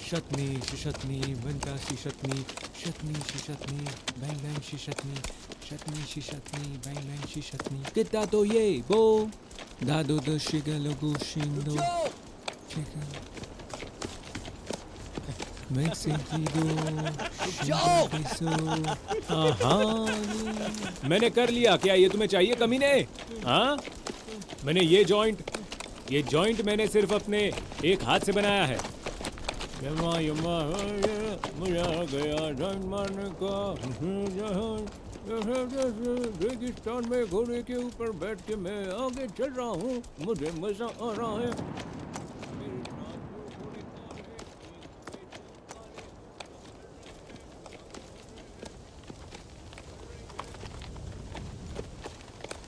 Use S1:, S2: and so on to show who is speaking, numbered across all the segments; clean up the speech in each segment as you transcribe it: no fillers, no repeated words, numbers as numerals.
S1: शतनी शिशतनी बंतासी शतनी शतनी शिशतनी bang bang शिशतनी शतनी शिशतनी bang bang शिशतनी किता तो ये बो दादो द शिगलोगो शिंदो मैंने कर लिया। क्या ये तुम्हें चाहिए कमीने? हाँ, मैंने ये जॉइंट मैंने सिर्फ अपने एक हाथ से बनाया है। यम्मा यम्मा मुझे गया जॉइंट मारने का। रेगिस्तान में घोड़े के ऊपर बैठ के मैं आगे चल रहा हूँ, मुझे मजा आ रहा है।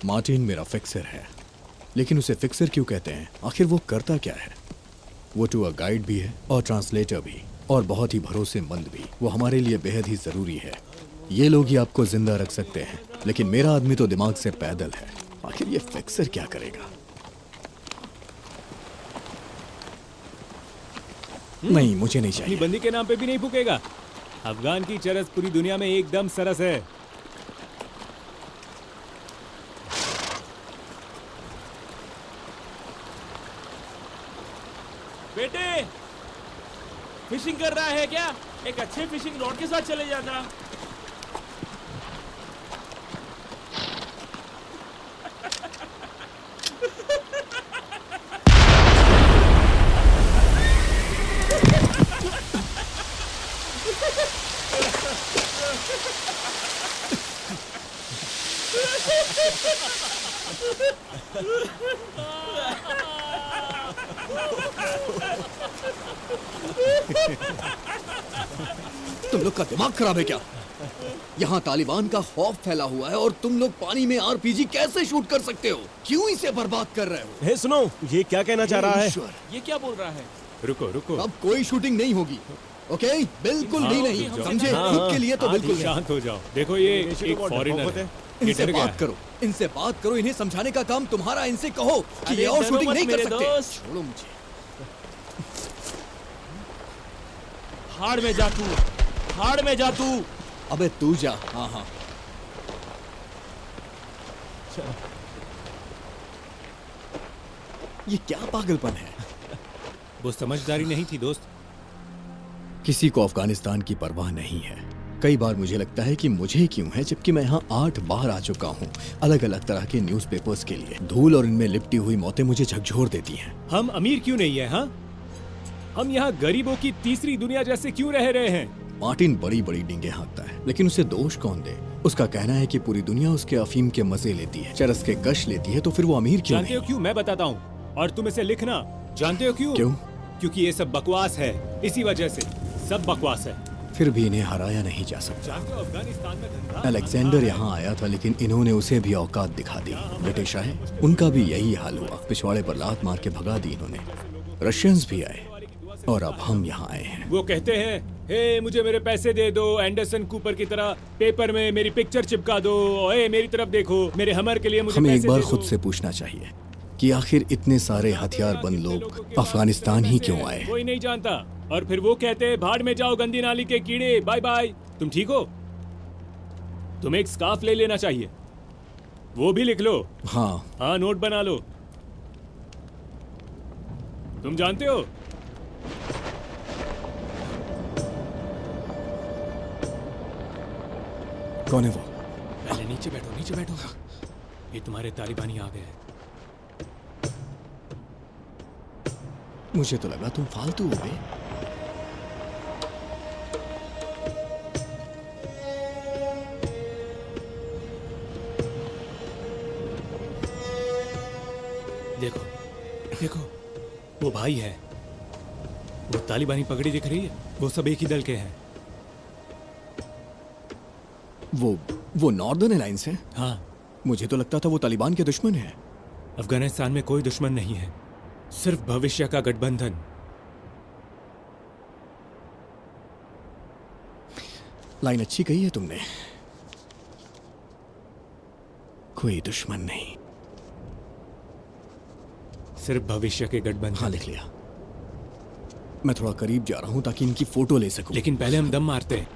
S2: मार्टिन मेरा फिक्सर है, लेकिन उसे फिक्सर क्यों कहते हैं? आखिर वो करता क्या है? वो टूर गाइड भी है और ट्रांसलेटर भी, और बहुत ही भरोसेमंद भी। वो हमारे लिए बेहद ही जरूरी है। ये लोग ही आपको जिंदा रख सकते हैं, लेकिन मेरा आदमी तो दिमाग से पैदल है। आखिर ये फिक्सर क्या करेगा? नहीं, मुझे नहीं चाहिए।
S1: अपनी बंदी के नाम पे भी नहीं फूकेगा। अफगान की चरस पूरी दुनिया में एकदम सरस है।
S3: बेटे, फिशिंग कर रहा है क्या? एक अच्छे फिशिंग रॉड के साथ चले जाना।
S2: तुम लोग का दिमाग खराब है क्या? यहाँ तालिबान का खौफ फैला हुआ है और तुम लोग पानी में आरपीजी कैसे शूट कर सकते हो? क्यों इसे बर्बाद कर रहे हो?
S4: हे सुनो, ये क्या कहना चाह रहा है?
S3: ये क्या बोल रहा है?
S1: रुको रुको,
S2: अब कोई शूटिंग नहीं होगी, ओके? बिल्कुल भी नहीं, समझे? खुद के लिए तो बिल्कुल नहीं।
S1: शांत हो जाओ। देखो ये एक फॉरेनर है, ये
S2: इनसे
S1: डर गया
S2: बात
S1: है।
S2: करो, इनसे बात करो, इन्हें समझाने का काम तुम्हारा। इनसे कहो कि
S3: अरे
S2: ये और
S3: डरो
S2: शूटिंग
S3: मत
S2: नहीं कर
S3: मेरे
S2: सकते।
S3: दोस्त।
S2: छोड़ो मुझे।
S3: हाड़ में जा तू, हाड़ में जा तू।
S2: अबे तू जा। हाँ हाँ, ये क्या पागलपन है?
S1: वो समझदारी नहीं थी दोस्त।
S2: किसी को अफगानिस्तान की परवाह नहीं है। कई बार मुझे लगता है कि मुझे क्यों है, जबकि मैं यहाँ 8 बार आ चुका हूँ अलग अलग तरह के न्यूज़पेपर्स के लिए। धूल और इनमें लिपटी हुई मौतें मुझे झकझोर देती हैं।
S1: हम अमीर क्यों नहीं है? हाँ, हम यहाँ गरीबों की तीसरी दुनिया जैसे क्यों रह रहे हैं?
S2: मार्टिन बड़ी बड़ी डींगे हाँकता है, लेकिन उसे दोष कौन दे? उसका कहना है कि पूरी दुनिया उसके अफीम के मजे लेती है, चरस के कश लेती है, तो फिर वो अमीर क्यों
S1: जानते हो
S2: नहीं?
S1: क्यों? मैं बताता हूँ, और तुम इसे लिखना। जानते हो क्यों?
S2: क्यों?
S1: क्योंकि ये सब बकवास है। इसी वजह से सब बकवास है।
S2: फिर भी इन्हें हराया नहीं जा सकता।
S1: जानते हो अफगानिस्तान में धंधा
S2: अलेक्जेंडर यहाँ आया था, लेकिन इन्होंने उसे भी औकात दिखा दी। ब्रिटिश आए, उनका भी यही हाल हुआ। पिछवाड़े पर लात मार के भगा दी इन्होंने। रशियंस भी आए, और अब हम यहाँ आए हैं।
S1: वो कहते हैं, हे मुझे मेरे पैसे दे दो, एंडरसन कूपर की तरह पेपर में मेरी पिक्चर चिपका दो, ए मेरी तरफ देखो, मेरे हमर के लिए मुझे
S2: हमें
S1: पैसे
S2: एक बार
S1: दे दो।
S2: खुद से पूछना चाहिए कि आखिर इतने सारे हथियारबंद लोग अफगानिस्तान ही क्यों आए?
S1: कोई नहीं जानता। और फिर वो कहते हैं, भाड़ में जाओ गंदी नाली के कीड़े, बाय बाय। तुम ठीक हो? तुम्हें एक स्कार्फ ले लेना चाहिए। वो भी लिख लो।
S2: हाँ,
S1: हाँ, नोट बना लो। तुम जानते हो,
S2: कौन है वो?
S1: पहले नीचे बैठो, नीचे बैठो। ये तुम्हारे तालिबानी आ गए हैं।
S2: मुझे तो लगा तुम फालतू हो गए।
S1: देखो देखो, वो भाई है, वो तालिबानी पगड़ी दिख रही है, वो सब एक ही दल के हैं।
S2: वो नॉर्दर्न अलायंस है?
S1: हाँ,
S2: मुझे तो लगता था वो तालिबान के दुश्मन है।
S1: अफगानिस्तान में कोई दुश्मन नहीं है, सिर्फ भविष्य का गठबंधन।
S2: लाइन अच्छी कही है तुमने। कोई दुश्मन नहीं,
S1: सिर्फ भविष्य के गठबंधन।
S2: हाँ लिख लिया। मैं थोड़ा करीब जा रहा हूँ ताकि इनकी फोटो ले सकूं।
S1: लेकिन पहले हम दम मारते हैं।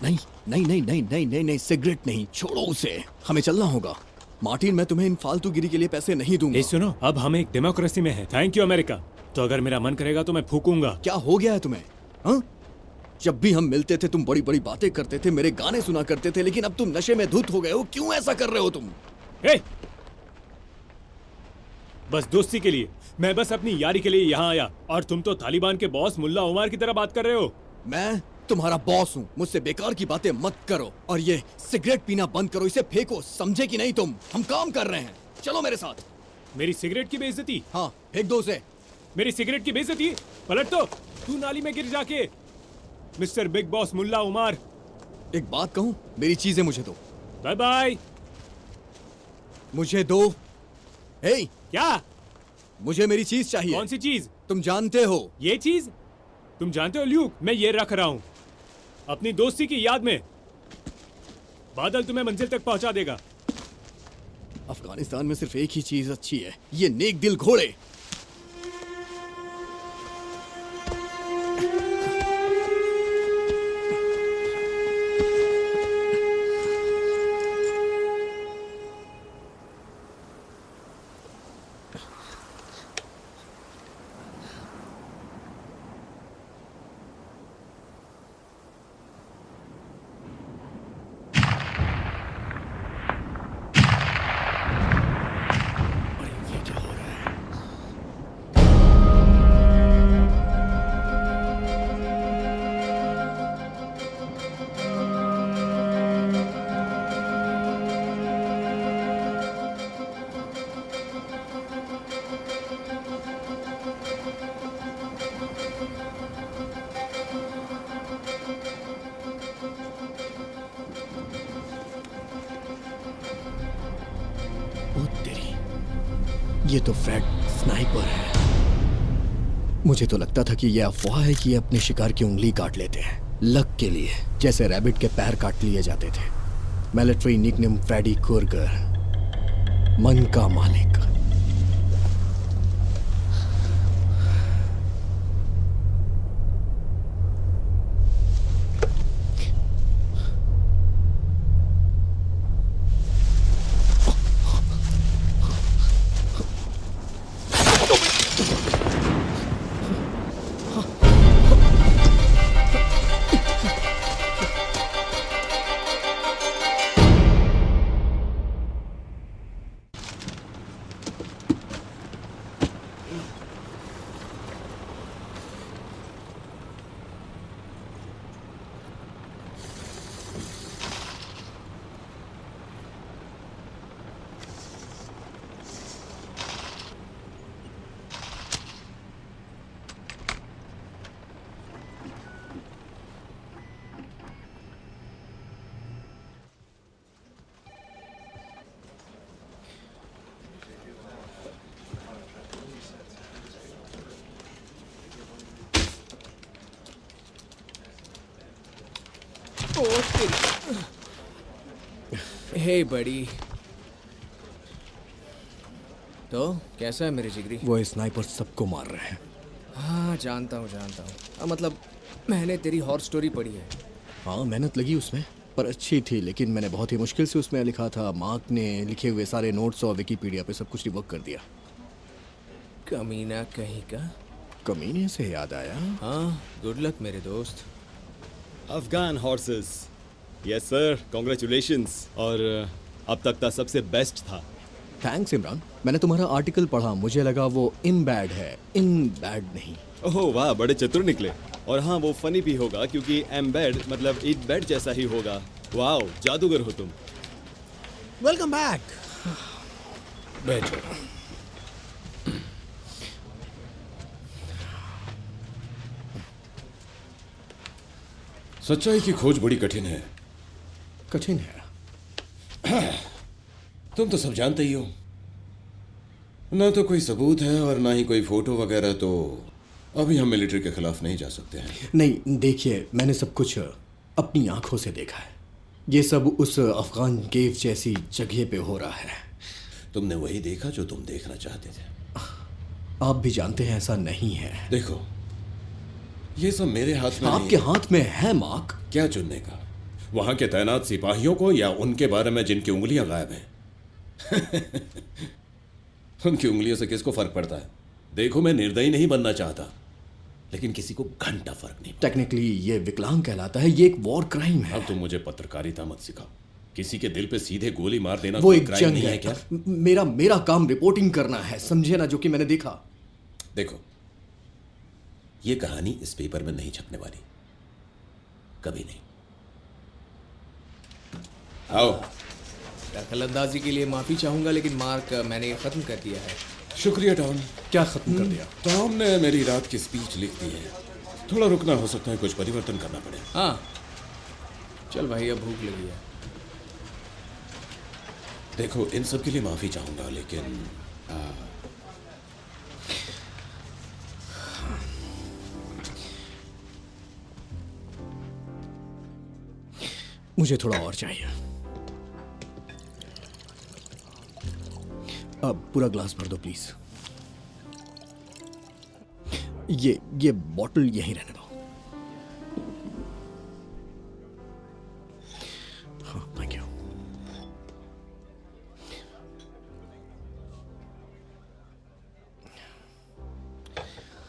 S2: नहीं नहीं नहीं नहीं नहीं नहीं नहीं, सिगरेट नहीं, छोड़ो उसे, हमें चलना होगा। मार्टिन, मैं तुम्हें इन फालतूगिरी के लिए पैसे नहीं दूंगा।
S1: ये सुनो, अब हम एक डेमोक्रेसी में हैं। Thank you America. तो अगर मेरा मन करेगा तो मैं फूकूंगा।
S2: क्या हो गया है तुम्हें? हाँ? जब भी हम मिलते थे तुम बड़ी बड़ी बातें करते थे, मेरे गाने सुना करते थे, लेकिन अब तुम नशे में धुत हो गए हो। क्यों ऐसा कर रहे हो तुम?
S1: ए! बस दोस्ती के लिए, मैं बस अपनी यारी के लिए यहाँ आया, और तुम तो तालिबान के बॉस मुल्ला उमर की तरह बात कर रहे हो।
S2: मैं तुम्हारा बॉस हूँ, मुझसे बेकार की बातें मत करो, और ये सिगरेट पीना बंद करो, इसे फेंको, समझे कि नहीं तुम? हम काम कर रहे हैं, चलो मेरे साथ।
S1: मेरी सिगरेट की बेइज्जती?
S2: हाँ, फेंक दो उसे।
S1: मेरी सिगरेट की बेइज्जती? पलट तो, तू नाली में गिर जाके। Mister big boss Mullah Omar.
S2: एक बात कहूँ, मेरी चीजें मुझे दो।
S1: Bye bye.
S2: मुझे दो। हे,
S1: क्या?
S2: मुझे मेरी चीज चाहिए।
S1: कौन सी चीज?
S2: तुम जानते हो।
S1: ये चीज? तुम जानते हो ल्यूक, मैं ये रख रहा हूँ अपनी दोस्ती की याद में। बादल तुम्हें मंजिल तक पहुंचा देगा।
S2: अफगानिस्तान में सिर्फ एक ही चीज अच्छी है, ये नेक दिल घोड़े। ओ तेरी, ये तो फ्रेड स्नाइपर है। मुझे तो लगता था कि ये अफवाह है कि ये अपने शिकार की उंगली काट लेते हैं, लक के लिए, जैसे रैबिट के पैर काट लिए जाते थे। मिलिट्री निकनेम फ्रेडी कुर्गर, मन का मालिक।
S5: हे बड़ी, तो कैसा है मेरे जिगरी?
S2: वो स्नाइपर सबको मार रहे हैं।
S5: हाँ जानता हूँ मतलब मैंने तेरी हॉर स्टोरी पढ़ी है।
S2: हाँ, मेहनत लगी उसमें, पर अच्छी थी, लेकिन मैंने बहुत ही मुश्किल से उसमें लिखा था। मार्क ने लिखे हुए सारे नोट्स और विकिपीडिया पे सब कुछ रिवर्क कर दिया।
S5: कमीना कहीं का।
S2: कमीने से याद आया,
S5: हाँ, गुड लक मेरे दोस्त।
S4: Afghan horses, yes sir, congratulations. और अब तक का सबसे बेस्ट था।
S2: थैंक्स इमरान। मैंने तुम्हारा आर्टिकल पढ़ा, मुझे लगा वो इन बैड है, इन बैड नहीं।
S4: ओह वाह, बड़े चतुर निकले। और हाँ, वो फनी भी होगा क्योंकि एम्बेड मतलब इट बेड जैसा ही होगा। वाओ, जादूगर हो तुम।
S5: Welcome back.
S2: बैठो।
S6: सच्चाई की खोज बड़ी कठिन है।
S2: कठिन है।
S6: तुम तो सब जानते ही हो। ना तो कोई सबूत है और ना ही कोई फोटो वगैरह, तो अभी हम मिलिट्री के खिलाफ नहीं जा सकते हैं।
S2: नहीं, देखिए, मैंने सब कुछ अपनी आंखों से देखा है। ये सब उस अफगान केव जैसी जगह पे हो रहा है।
S6: तुमने वही देखा जो तुम देखना चाहते थे।
S2: आप भी जानते हैं ऐसा नहीं है।
S6: देखो, ये सब मेरे हाथ में
S2: आपके
S6: नहीं है।
S2: हाथ में है मार्क।
S6: क्या चुनने का? वहां के तैनात सिपाहियों को या उनके बारे में जिनकी उंगलियां गायब हैं? उनकी उंगलियों से किसको फर्क पड़ता है? देखो, मैं निर्दयी नहीं बनना चाहता, लेकिन किसी को घंटा फर्क नहीं पड़ता।
S2: टेक्निकली ये विकलांग कहलाता है, ये एक वॉर क्राइम है।
S6: अब तुम मुझे पत्रकारिता मत सिखाओ। किसी के दिल पे सीधे गोली मार देना
S2: वो
S6: कोई
S2: एक
S6: क्राइम
S2: जंग
S6: नहीं
S2: है
S6: है क्या?
S2: मेरा काम रिपोर्टिंग करना है, समझे ना, जो कि मैंने देखा।
S6: देखो, ये कहानी इस पेपर में नहीं छपने वाली, कभी नहीं। आओ।
S5: दखलंदाजी के लिए माफी चाहूंगा, लेकिन मार्क मैंने ये खत्म कर दिया है।
S6: शुक्रिया टॉम।
S2: क्या खत्म कर दिया?
S6: टॉम ने मेरी रात की स्पीच लिख दी है। थोड़ा रुकना हो सकता है, कुछ परिवर्तन करना पड़े।
S5: हाँ चल भाई, अब भूख लगी है।
S6: देखो, इन सब के लिए माफी चाहूंगा, लेकिन
S2: मुझे थोड़ा और चाहिए। अब पूरा ग्लास भर दो प्लीज। ये बॉटल यहीं रहने दो। हाँ, थैंक यू।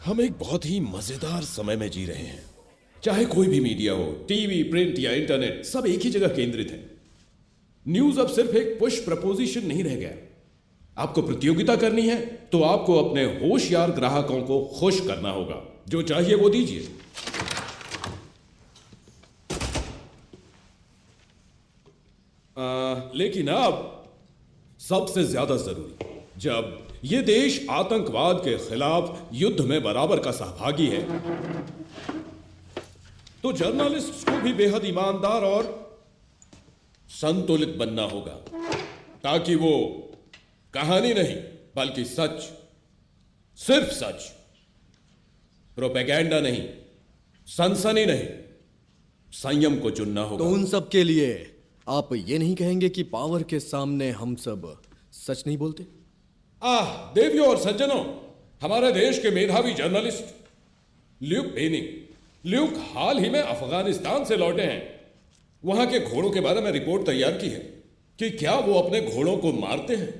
S6: हम एक बहुत ही मजेदार समय में जी रहे हैं। चाहे कोई भी मीडिया हो, टीवी, प्रिंट या इंटरनेट, सब एक ही जगह केंद्रित है। न्यूज अब सिर्फ एक पुश प्रपोजिशन नहीं रह गया। आपको प्रतियोगिता करनी है तो आपको अपने होशियार ग्राहकों को खुश करना होगा। जो चाहिए वो दीजिए। लेकिन अब सबसे ज्यादा जरूरी, जब ये देश आतंकवाद के खिलाफ युद्ध में बराबर का सहभागी है, तो जर्नलिस्ट को भी बेहद ईमानदार और संतुलित बनना होगा, ताकि वो कहानी नहीं बल्कि सच, सिर्फ सच, प्रोपेगेंडा नहीं, सनसनी नहीं, संयम को चुनना
S2: तो
S6: होगा।
S2: उन सब के लिए आप ये नहीं कहेंगे कि पावर के सामने हम सब सच नहीं बोलते?
S6: देवियों और सज्जनों, हमारे देश के मेधावी जर्नलिस्ट ल्यूक बेनिंग, ल्यूक हाल ही में अफगानिस्तान से लौटे हैं। वहां के घोड़ों के बारे में रिपोर्ट तैयार की है कि क्या वो अपने घोड़ों को मारते हैं।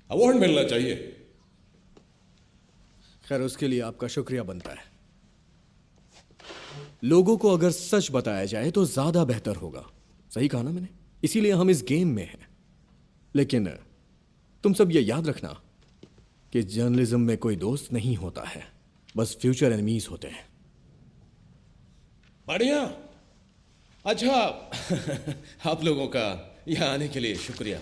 S6: अवार्ड मिलना चाहिए।
S2: खैर, उसके लिए आपका शुक्रिया बनता है। लोगों को अगर सच बताया जाए तो ज्यादा बेहतर होगा। सही कहा ना मैंने? इसीलिए हम इस गेम में हैं। लेकिन तुम सब ये याद रखना कि जर्नलिज्म में कोई दोस्त नहीं होता है, बस फ्यूचर एनिमीज होते हैं।
S6: बढ़िया। अच्छा, आप लोगों का यहां आने के लिए शुक्रिया।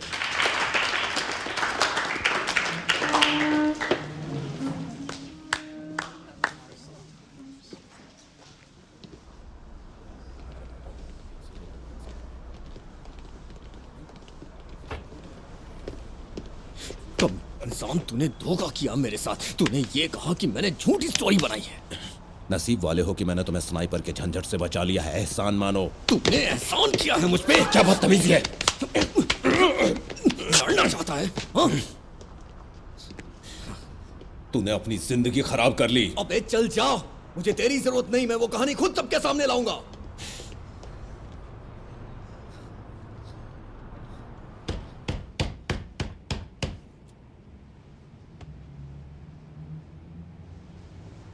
S2: कब इंसान, तूने धोखा किया मेरे साथ। तूने ये कहा कि मैंने झूठी स्टोरी बनाई है।
S6: नसीब वाले हो कि मैंने तुम्हें स्नाइपर के झंझट से बचा लिया है। एहसान मानो।
S2: तूने एहसान किया है मुझ पे।
S6: क्या बदतमीजी है?
S2: लड़ना चाहता है हाँ?
S6: तूने अपनी जिंदगी खराब कर ली।
S2: अबे चल जा, मुझे तेरी जरूरत नहीं। मैं वो कहानी खुद सबके सामने लाऊंगा।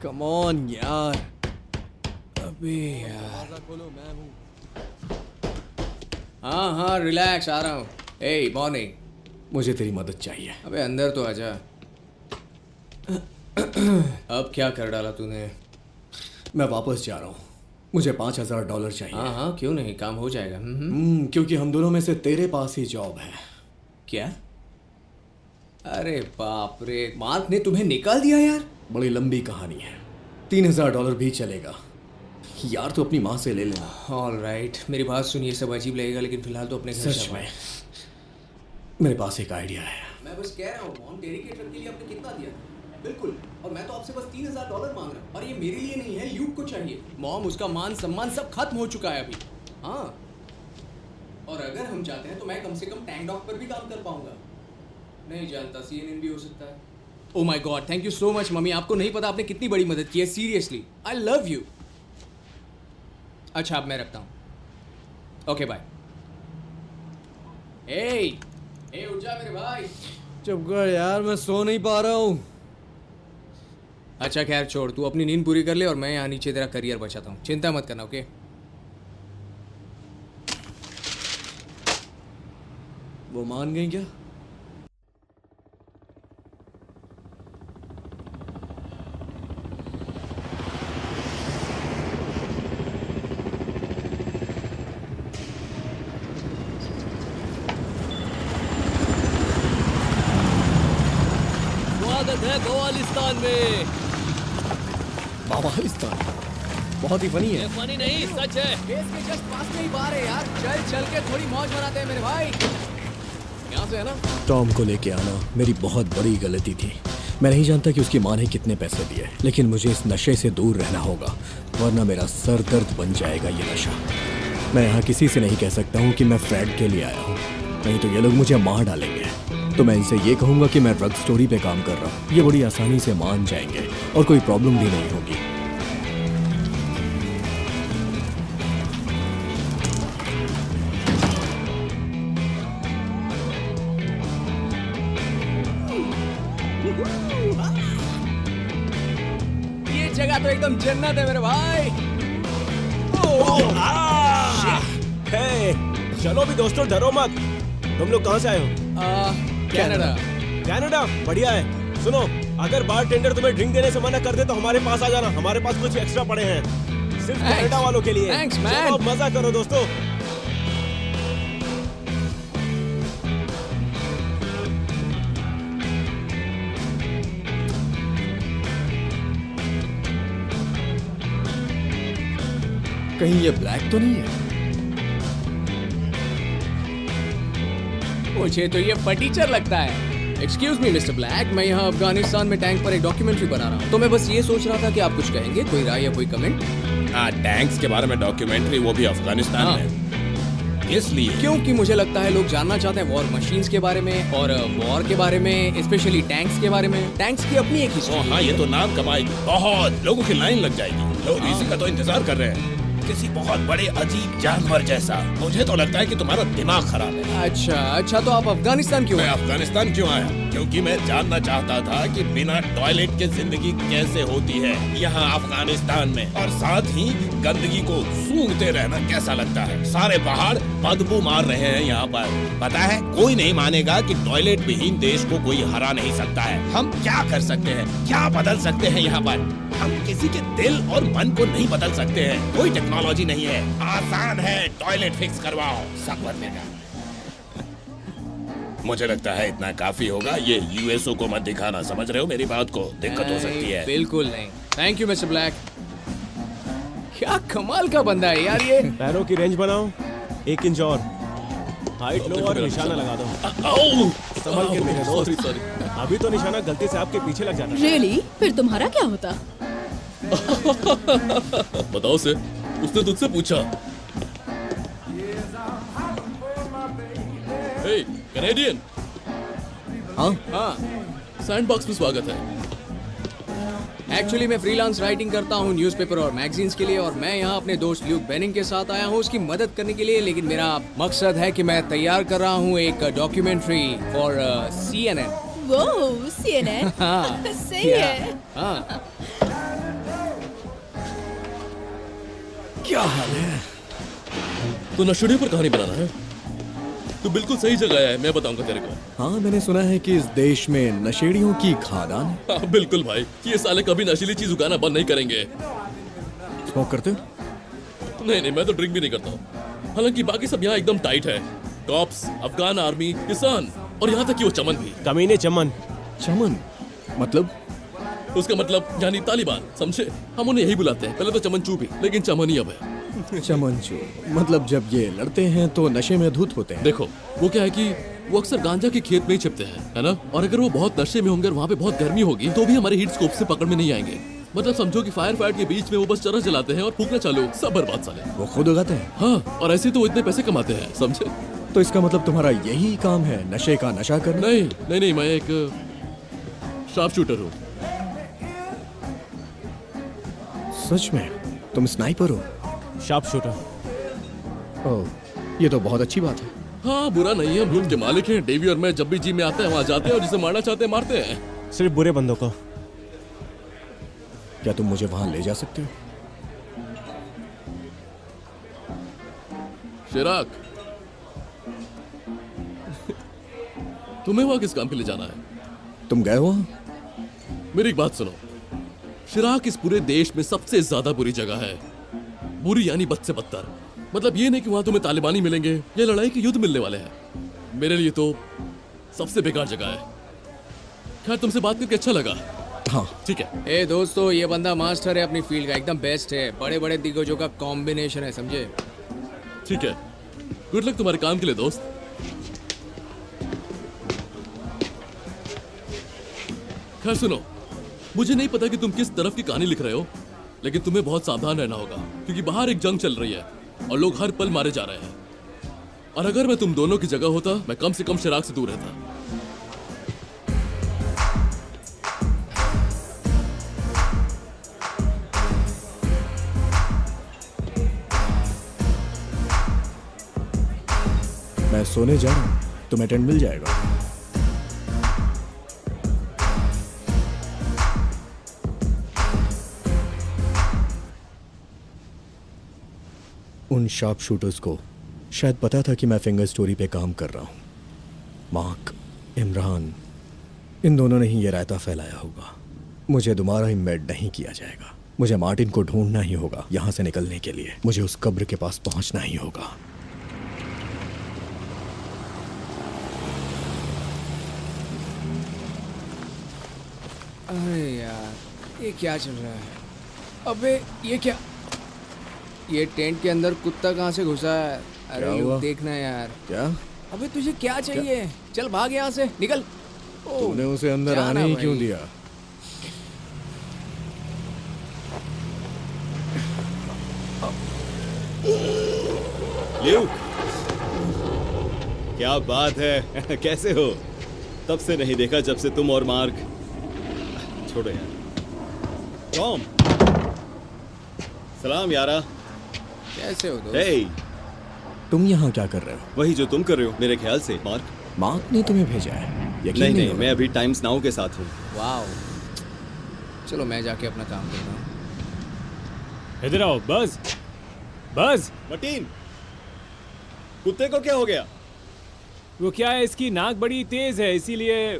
S2: कम ऑन यार।
S5: अबे यार, खोलो, मैं हूँ। हाँ हाँ, रिलैक्स, आ रहा हूँ। ए मॉर्निंग।
S2: मुझे तेरी मदद चाहिए।
S5: अबे अंदर तो आजा। अब क्या कर डाला तूने?
S2: मैं वापस जा रहा हूँ। मुझे $5000 चाहिए।
S5: हाँ हाँ, क्यों नहीं, काम हो जाएगा।
S2: क्योंकि हम दोनों में से तेरे पास ही जॉब है।
S5: क्या? अरे बाप रे, मार्क ने तुम्हें निकाल दिया यार।
S2: बड़ी लंबी कहानी है। $3000 भी चलेगा यार, तो अपनी माँ से ले लेना।
S5: ऑल राइट, मेरी बात सुनिए, सब अजीब लगेगा लेकिन फिलहाल तो अपने घर
S2: सच
S5: जाओ।
S2: में मेरे पास एक आइडिया है।
S5: मैं बस कह रहा हूँ, मॉम, डेडिकेटर के लिए आपने कितना दिया? बिल्कुल, और मैं तो आपसे बस $3000 मांग रहा हूँ, और ये मेरे लिए नहीं है, ल्यूक को चाहिए। मॉम, उसका मान सम्मान सब खत्म हो चुका है अभी। हाँ, और अगर हम चाहते हैं तो मैं कम से कम टैंक डॉग पर भी काम कर पाऊंगा। नहीं जानता, CNN भी हो सकता है। Oh my God, thank you so much mummy. आपको नहीं पता आपने कितनी बड़ी मदद की है, सीरियसली आई लव यू। अच्छा अब मैं रखता हूँ, ओके बाय। ए उठ जा मेरे भाई।
S7: चुप कर यार, मैं सो नहीं पा रहा हूँ।
S5: अच्छा खैर छोड़, तू अपनी नींद पूरी कर ले और मैं यहाँ नीचे तेरा करियर बचाता हूँ, चिंता मत करना, ओके?
S7: वो मान गई क्या? स्वागत है गोवालिस्तान में।
S2: बाबालिस्तान बहुत ही फनी है।
S7: फनी नहीं, सच है।
S5: बेस के जस्ट पास में ही बार है यार, चल चल के थोड़ी मौज मनाते हैं मेरे भाई। यहाँ से है ना?
S2: टॉम को लेके आना मेरी बहुत बड़ी गलती थी। मैं नहीं जानता कि उसकी माँ ने कितने पैसे दिए, लेकिन मुझे इस नशे से दूर रहना होगा, वरना मेरा सर दर्द बन जाएगा ये नशा। मैं यहाँ किसी से नहीं कह सकता हूँ कि मैं फ्रेड के लिए आया हूँ, नहीं तो ये लोग मुझे मार डालेंगे। तो मैं इनसे ये कहूँगा कि मैं ड्रग स्टोरी पे काम कर रहा हूँ। ये बड़ी आसानी से मान जाएंगे और कोई प्रॉब्लम भी नहीं होगी।
S5: ये जगह तो एकदम जन्नत है मेरे भाई।
S8: हे, चलो भी दोस्तों, डरो मत। तुम लोग कहाँ से आए हो?
S5: कनाडा।
S8: कनाडा, बढ़िया है। सुनो, अगर बार टेंडर तुम्हें ड्रिंक देने से मना कर दे तो हमारे पास आ जाना, हमारे पास कुछ एक्स्ट्रा पड़े हैं सिर्फ कनाडा वालों के लिए।
S5: Thanks, man.
S8: चलो, मजा करो दोस्तों।
S2: कहीं ये ब्लैक तो नहीं है?
S5: मुझे तो ये फटीचर लगता है। एक्सक्यूज मी मिस्टर ब्लैक, मैं यहाँ अफगानिस्तान में टैंक पर एक डॉक्यूमेंट्री बना रहा हूँ, तो मैं बस ये सोच रहा था कि आप कुछ कहेंगे, कोई राय या कोई कमेंट?
S6: हाँ, टैंक्स के बारे में डॉक्यूमेंट्री, वो भी अफगानिस्तान
S5: हाँ।
S6: में। इसलिए
S5: क्योंकि मुझे लगता है लोग जानना चाहते हैं वॉर मशीन्स के बारे में और वॉर के बारे में, स्पेशली टैंक्स के बारे में। टैंक्स की अपनी एक हिस्ट्री।
S6: हाँ, ये तो नाम कमाएगी, बहुत लोगों की लाइन लग जाएगी। लोग इसी का तो इंतजार कर रहे हैं, किसी बहुत बड़े अजीब जानवर जैसा। मुझे तो लगता है कि तुम्हारा दिमाग खराब है।
S5: अच्छा, तो आप अफगानिस्तान क्यों
S6: मैं
S5: आए?
S6: अफगानिस्तान क्यों आया? क्योंकि मैं जानना चाहता था कि बिना टॉयलेट के जिंदगी कैसे होती है यहाँ अफगानिस्तान में, और साथ ही गंदगी को सूंघते रहना कैसा लगता है। सारे पहाड़ बदबू मार रहे हैं यहाँ पर। पता है, कोई नहीं मानेगा कि टॉयलेट विहीन देश को कोई हरा नहीं सकता है। हम क्या कर सकते हैं, क्या बदल सकते हैं यहाँ पर? हम किसी के दिल और मन को नहीं बदल सकते हैं। कोई टेक्नोलॉजी नहीं है, आसान है, टॉयलेट फिक्स करवाओ, सब बन जाएगा। मुझे लगता है इतना काफी होगा। ये यूएसओ को मत दिखाना, समझ रहे हो मेरी बात को? दिक्कत हो सकती है।
S5: बिल्कुल नहीं। Thank you mister black. क्या कमाल का बंदा है यार ये।
S8: पैरों की रेंज बनाओ, 1 इंच और हाइट लो और निशाना लगा दो। संभल के मेरे दोस्त, अभी तो निशाना गलती से आपके पीछे लग जाता है।
S9: रियली? फिर तुम्हारा क्या होता?
S3: बताओ से, उसने तुझसे पूछा। हे कैनेडियन,
S5: हाँ,
S3: सैंडबॉक्स में स्वागत है।
S5: एक्चुअली मैं फ्रीलांस राइटिंग करता हूँ न्यूज़पेपर और मैगजीन्स के लिए, और मैं यहाँ अपने दोस्त ल्यूक बेनिंग के साथ आया हूँ उसकी मदद करने के लिए। लेकिन मेरा मकसद है कि मैं तैयार कर रहा हूँ एक डॉक्यूमेंट्री फॉर CNN।
S9: वो CNN?
S5: हाँ,
S9: सही है।
S5: हाँ,
S2: क्या हाल है?
S3: तो नशेड़ी पर कहानी बनाना है? तू बिल्कुल सही जगह आया है, मैं बताऊंगा तेरे को।
S2: हाँ, मैंने सुना है कि इस देश में नशेड़ियों की खादान है।
S3: हाँ, बिल्कुल भाई, ये साले कभी नशीली चीज उगाना बंद नहीं करेंगे।
S2: स्मोक करते हो?
S3: नहीं, मैं तो ड्रिंक भी नहीं करता हूँ। हालांकि बाकी सब यहाँ एकदम टाइट है। कॉप्स, अफगान आर्मी, किसान, और यहाँ तक कि वो चमन भी।
S8: कमीने चमन।
S2: चमन मतलब?
S3: उसका मतलब यानी तालिबान, समझे? हम उन्हें यही बुलाते हैं। पहले तो चमनचू भी, लेकिन चमन ही अब है।
S2: चमनचू मतलब जब ये लड़ते हैं तो नशे में धुत होते हैं।
S3: देखो, वो क्या है कि वो अक्सर गांजा के खेत में ही छिपते हैं, है ना? और अगर वो बहुत नशे में होंगे और वहाँ पे बहुत गर्मी होगी तो भी हमारे हीट स्कोप से पकड़ में नहीं आएंगे। मतलब समझो कि फायर फाइट के बीच में वो बस चरस जलाते हैं और फूकना चालू, सब बर्बाद साले।
S2: वो खुद उगाते हैं?
S3: हाँ, और ऐसे तो वो इतने पैसे कमाते हैं, समझे?
S2: तो इसका मतलब तुम्हारा यही काम है, नशे का नशा करना?
S3: नहीं, मैं एक शार्प शूटर हूँ।
S2: सच में तुम स्नाइपर हो?
S8: Sharp shooter.
S2: ओह, ये तो बहुत अच्छी बात है।
S3: हाँ बुरा नहीं है, हम लूट के मालिक हैं। डेवी और मैं जब भी जी में आते हैं वहाँ जाते हैं और जिसे मारना चाहते हैं मारते हैं।
S8: सिर्फ बुरे बंदों को।
S2: क्या तुम मुझे वहां ले जा सकते हो?
S3: शिराक, तुम्हें वहाँ किस काम के लिए जाना है?
S2: तुम गए हो?
S3: मेरी एक बात सुनो, शिराक इस पूरे देश में सबसे ज्यादा बुरी जगह है। बुरी यानी बद से बदतर। मतलब ये नहीं कि वहां तुम्हें तालिबानी मिलेंगे या लड़ाई के युद्ध मिलने वाले हैं। मेरे लिए तो सबसे बेकार जगह है। खैर तुमसे बात करके अच्छा लगा।
S2: हाँ
S3: ठीक है।
S5: ए दोस्तों, ये बंदा मास्टर है अपनी फील्ड का, एकदम बेस्ट है। बड़े बड़े दिग्गजों का कॉम्बिनेशन है, समझे?
S3: ठीक है, गुड लक तुम्हारे काम के लिए दोस्त। खैर सुनो, मुझे नहीं पता कि तुम किस तरफ की कहानी लिख रहे हो, लेकिन तुम्हें बहुत सावधान रहना होगा क्योंकि बाहर एक जंग चल रही है और लोग हर पल मारे जा रहे हैं। और अगर मैं तुम दोनों की जगह होता, मैं कम से कम शिराक से दूर रहता।
S2: मैं सोने जा रहा हूँ, तुम्हें टेंट मिल जाएगा। उन शार्प शूटर्स को शायद पता था कि मैं फिंगर स्टोरी पे काम कर रहा हूँ। मार्क, इमरान, इन दोनों ने ही ये रायता फैलाया होगा। मुझे दोबारा इम्बेड नहीं किया जाएगा। मुझे मार्टिन को ढूंढना ही होगा। यहाँ से निकलने के लिए मुझे उस कब्र के पास पहुँचना ही होगा।
S5: अरे यार, ये क्या चल रहा है? अबे ये क्या? ये टेंट के अंदर कुत्ता कहाँ से घुसा है? अरे
S2: क्या
S5: ये
S2: हुआ?
S5: देखना यार।
S2: क्या?
S5: अबे तुझे क्या चाहिए? चल भाग यहाँ से, निकल। ओ,
S2: तूने उसे अंदर
S5: जाना
S2: आने ही
S5: भाई।
S2: क्यों दिया?
S4: ल्यूक, क्या बात है? कैसे हो? तब से नहीं देखा जब से तुम और मार्क। छोड़ो यार। टॉम, सलाम यारा।
S5: कैसे हो दोस्त?
S4: हे,
S2: तुम यहाँ क्या कर रहे हो?
S4: वही जो तुम कर रहे हो मेरे ख्याल से। मार्क?
S2: मार्क ने तुम्हें भेजा है? यकीन
S4: नहीं नहीं,
S2: हो
S4: मैं
S2: रहा।
S4: अभी टाइम्स नाउ के साथ हूँ।
S5: वाओ, चलो मैं जाके अपना काम करता हूँ।
S1: इधर आओ, बस बस।
S4: मटीन, कुत्ते को क्या हो गया?
S1: वो क्या है, इसकी नाक बड़ी तेज है इसीलिए।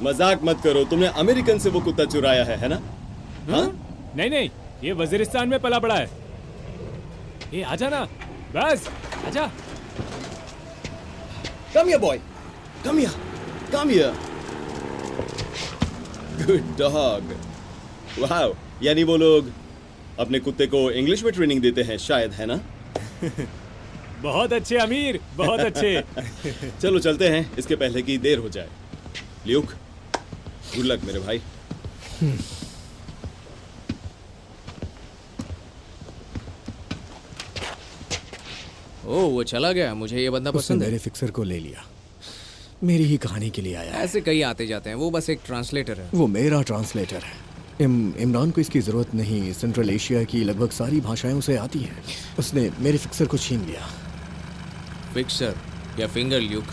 S4: मजाक मत करो, तुमने अमेरिकन से वो कुत्ता चुराया है ना? हाँ?
S1: नहीं नहीं, ये वजीरिस्तान में पला बड़ा है। ये आजा ना, बस आजा।
S4: Come here, boy. Come here. Come here. Good dog. Wow. यानी वो लोग अपने कुत्ते को इंग्लिश में ट्रेनिंग देते हैं शायद, है ना?
S1: बहुत अच्छे अमीर, बहुत अच्छे।
S4: चलो चलते हैं, इसके पहले कि देर हो जाए। ल्यूक, गुड लक मेरे भाई।
S5: ओ, वो चला गया। मुझे ये बंदा
S2: उसने
S5: पसंद है।
S2: मेरे फिक्सर को ले लिया। मेरी ही कहानी के लिए आया है।
S5: ऐसे कई आते जाते हैं, वो बस एक ट्रांसलेटर है।
S2: वो मेरा ट्रांसलेटर है। इमरान को इसकी ज़रूरत नहीं। सेंट्रल एशिया की लगभग सारी भाषाएं उसे आती हैं। उसने मेरे फिक्सर को छीन लिया।
S5: फिक्सर या फिंगर ल्यूक?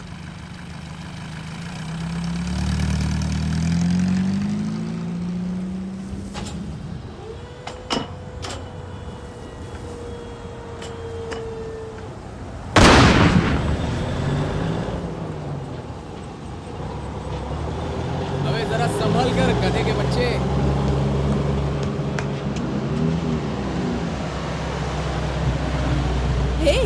S5: अबे जरा संभल कर गधे के बच्चे।
S9: हे,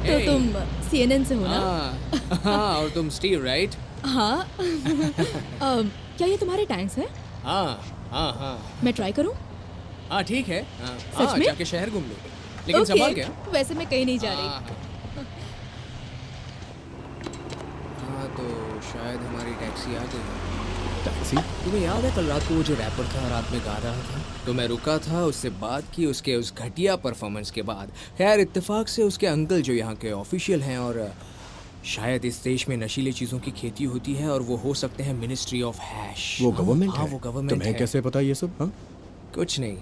S9: तो
S5: Hey.
S9: तुम CNN से हो ना?
S5: हाँ हाँ, और तुम स्टीव राइट?
S9: हाँ। क्या ये तुम्हारे टैंक्स हैं?
S5: हाँ हाँ हाँ
S9: मैं ट्राई करूं?
S5: हाँ, ठीक है। हाँ,
S9: सच
S5: हाँ,
S9: में?
S5: जाके शहर घूम लो, लेकिन संभाल के।
S9: वैसे मैं कहीं नहीं जा रही।
S5: हाँ, हाँ, तो शायद हमारी टैक्सी आ गई।
S2: टैक्सी?
S5: तुम्हें याद है कल रात को वो जो रैपर था रात में गा रहा था? तो मैं रुका था, उससे बात की उसके उस घटिया परफॉर्मेंस के बाद। खैर इत्तेफाक से उसके अंकल जो यहाँ के ऑफिशियल हैं और शायद इस देश में नशीली चीजों की खेती होती है और वो हो सकते हैं मिनिस्ट्री ऑफ हैश।
S2: वो गवर्नमेंट
S5: हाँ,
S2: है?
S5: वो गवर्नमेंट
S2: तुम्हें
S5: है।
S2: कैसे पता ये सब? हाँ,
S5: कुछ नहीं,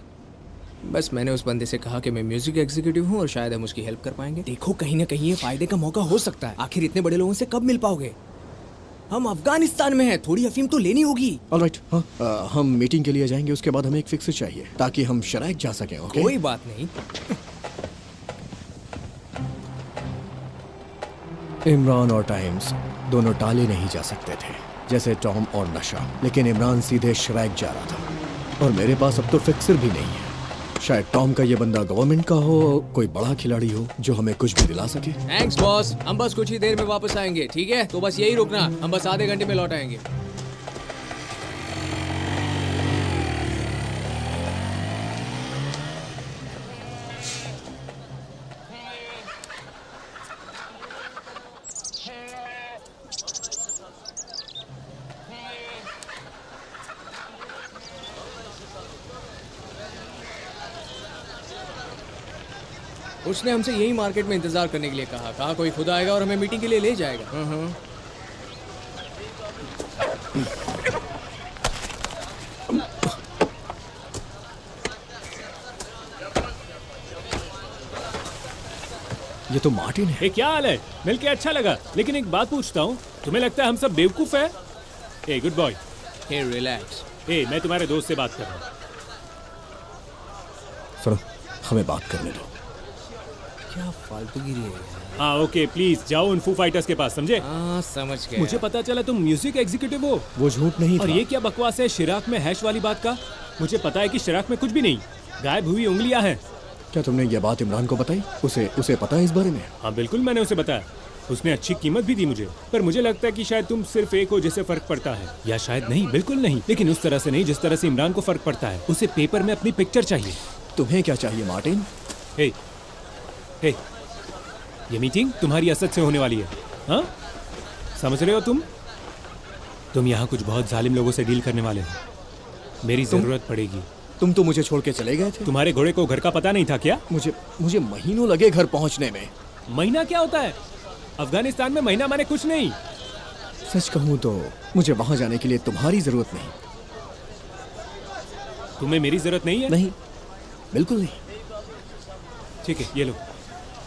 S5: बस मैंने उस बंदे से कहा कि मैं म्यूजिक एग्जीक्यूटिव हूँ और शायद हम उसकी हेल्प कर पाएंगे। देखो, कहीं ना कहीं ये फायदे का मौका हो सकता है। आखिर इतने बड़े लोगों से कब मिल पाओगे? हम अफगानिस्तान में हैं, थोड़ी अफीम तो लेनी होगी।
S2: ऑलराइट। हाँ, हम मीटिंग के लिए जाएंगे, उसके बाद हमें एक फिक्सर चाहिए ताकि हम शराइक जा सकें। ओके?
S5: कोई बात नहीं।
S2: इमरान और टाइम्स दोनों टाले नहीं जा सकते थे, जैसे टॉम और नशा। लेकिन इमरान सीधे शराइक जा रहा था और मेरे पास अब तो फिक्सर भी नहीं है। शायद टॉम का ये बंदा गवर्नमेंट का हो, कोई बड़ा खिलाड़ी हो जो हमें कुछ भी दिला सके।
S5: थैंक्स बॉस, हम बस कुछ ही देर में वापस आएंगे, ठीक है? तो बस यही रुकना, हम बस आधे घंटे में लौट आएंगे। उसने हमसे यही मार्केट में इंतजार करने के लिए कहा कोई खुद आएगा और हमें मीटिंग के लिए ले जाएगा।
S2: ये तो मार्टिन है।
S1: ए, क्या हाल है? मिलके अच्छा लगा, लेकिन एक बात पूछता हूँ, तुम्हें लगता है हम सब बेवकूफ है? ए गुड बॉय,
S5: हे रिलैक्स।
S1: ए मैं तुम्हारे दोस्त से बात कर रहा हूँ।
S2: सुनो, हमें बात करने दो।
S5: क्या फालतूगिरी है?
S1: हाँ ओके, प्लीज जाओ उन फू फाइटर्स के पास, समझे?
S5: हाँ, समझ गया।
S1: मुझे पता चला तुम म्यूजिक एग्जीक्यूटिव हो।
S2: वो झूठ नहीं
S1: और
S2: था।
S1: ये क्या बकवास है शिराक में हैश वाली बात का? मुझे पता है कि शिराक में कुछ भी नहीं, गायब हुई उंगलियां हैं।
S2: क्या तुमने ये बात इमरान को बताई? उसे पता है इस बारे में?
S1: हाँ बिल्कुल, मैंने उसे बताया। उसने अच्छी कीमत भी दी मुझे, पर मुझे लगता है कि शायद तुम सिर्फ एक हो जिससे फर्क पड़ता है, या शायद नहीं, बिल्कुल नहीं, लेकिन उस तरह से नहीं जिस तरह से इमरान को फर्क पड़ता है। उसे पेपर में अपनी पिक्चर चाहिए।
S2: तुम्हें क्या चाहिए मार्टिन?
S1: हे, हे, ये मीटिंग तुम्हारी असद से होने वाली है, हाँ? समझ रहे हो तुम यहाँ कुछ बहुत जालिम लोगों से डील करने वाले हो। मेरी जरूरत पड़ेगी।
S2: तुम तो मुझे छोड़ के चले गए थे।
S1: तुम्हारे घोड़े को घर का पता नहीं था क्या?
S2: मुझे महीनों लगे घर पहुंचने में।
S1: महीना क्या होता है? अफगानिस्तान में महीना माने कुछ नहीं।
S2: सच कहूं तो मुझे वहां जाने के लिए तुम्हारी जरूरत नहीं।
S1: तुम्हें मेरी जरूरत नहीं है?
S2: नहीं, बिल्कुल नहीं।
S1: ठीक है, ये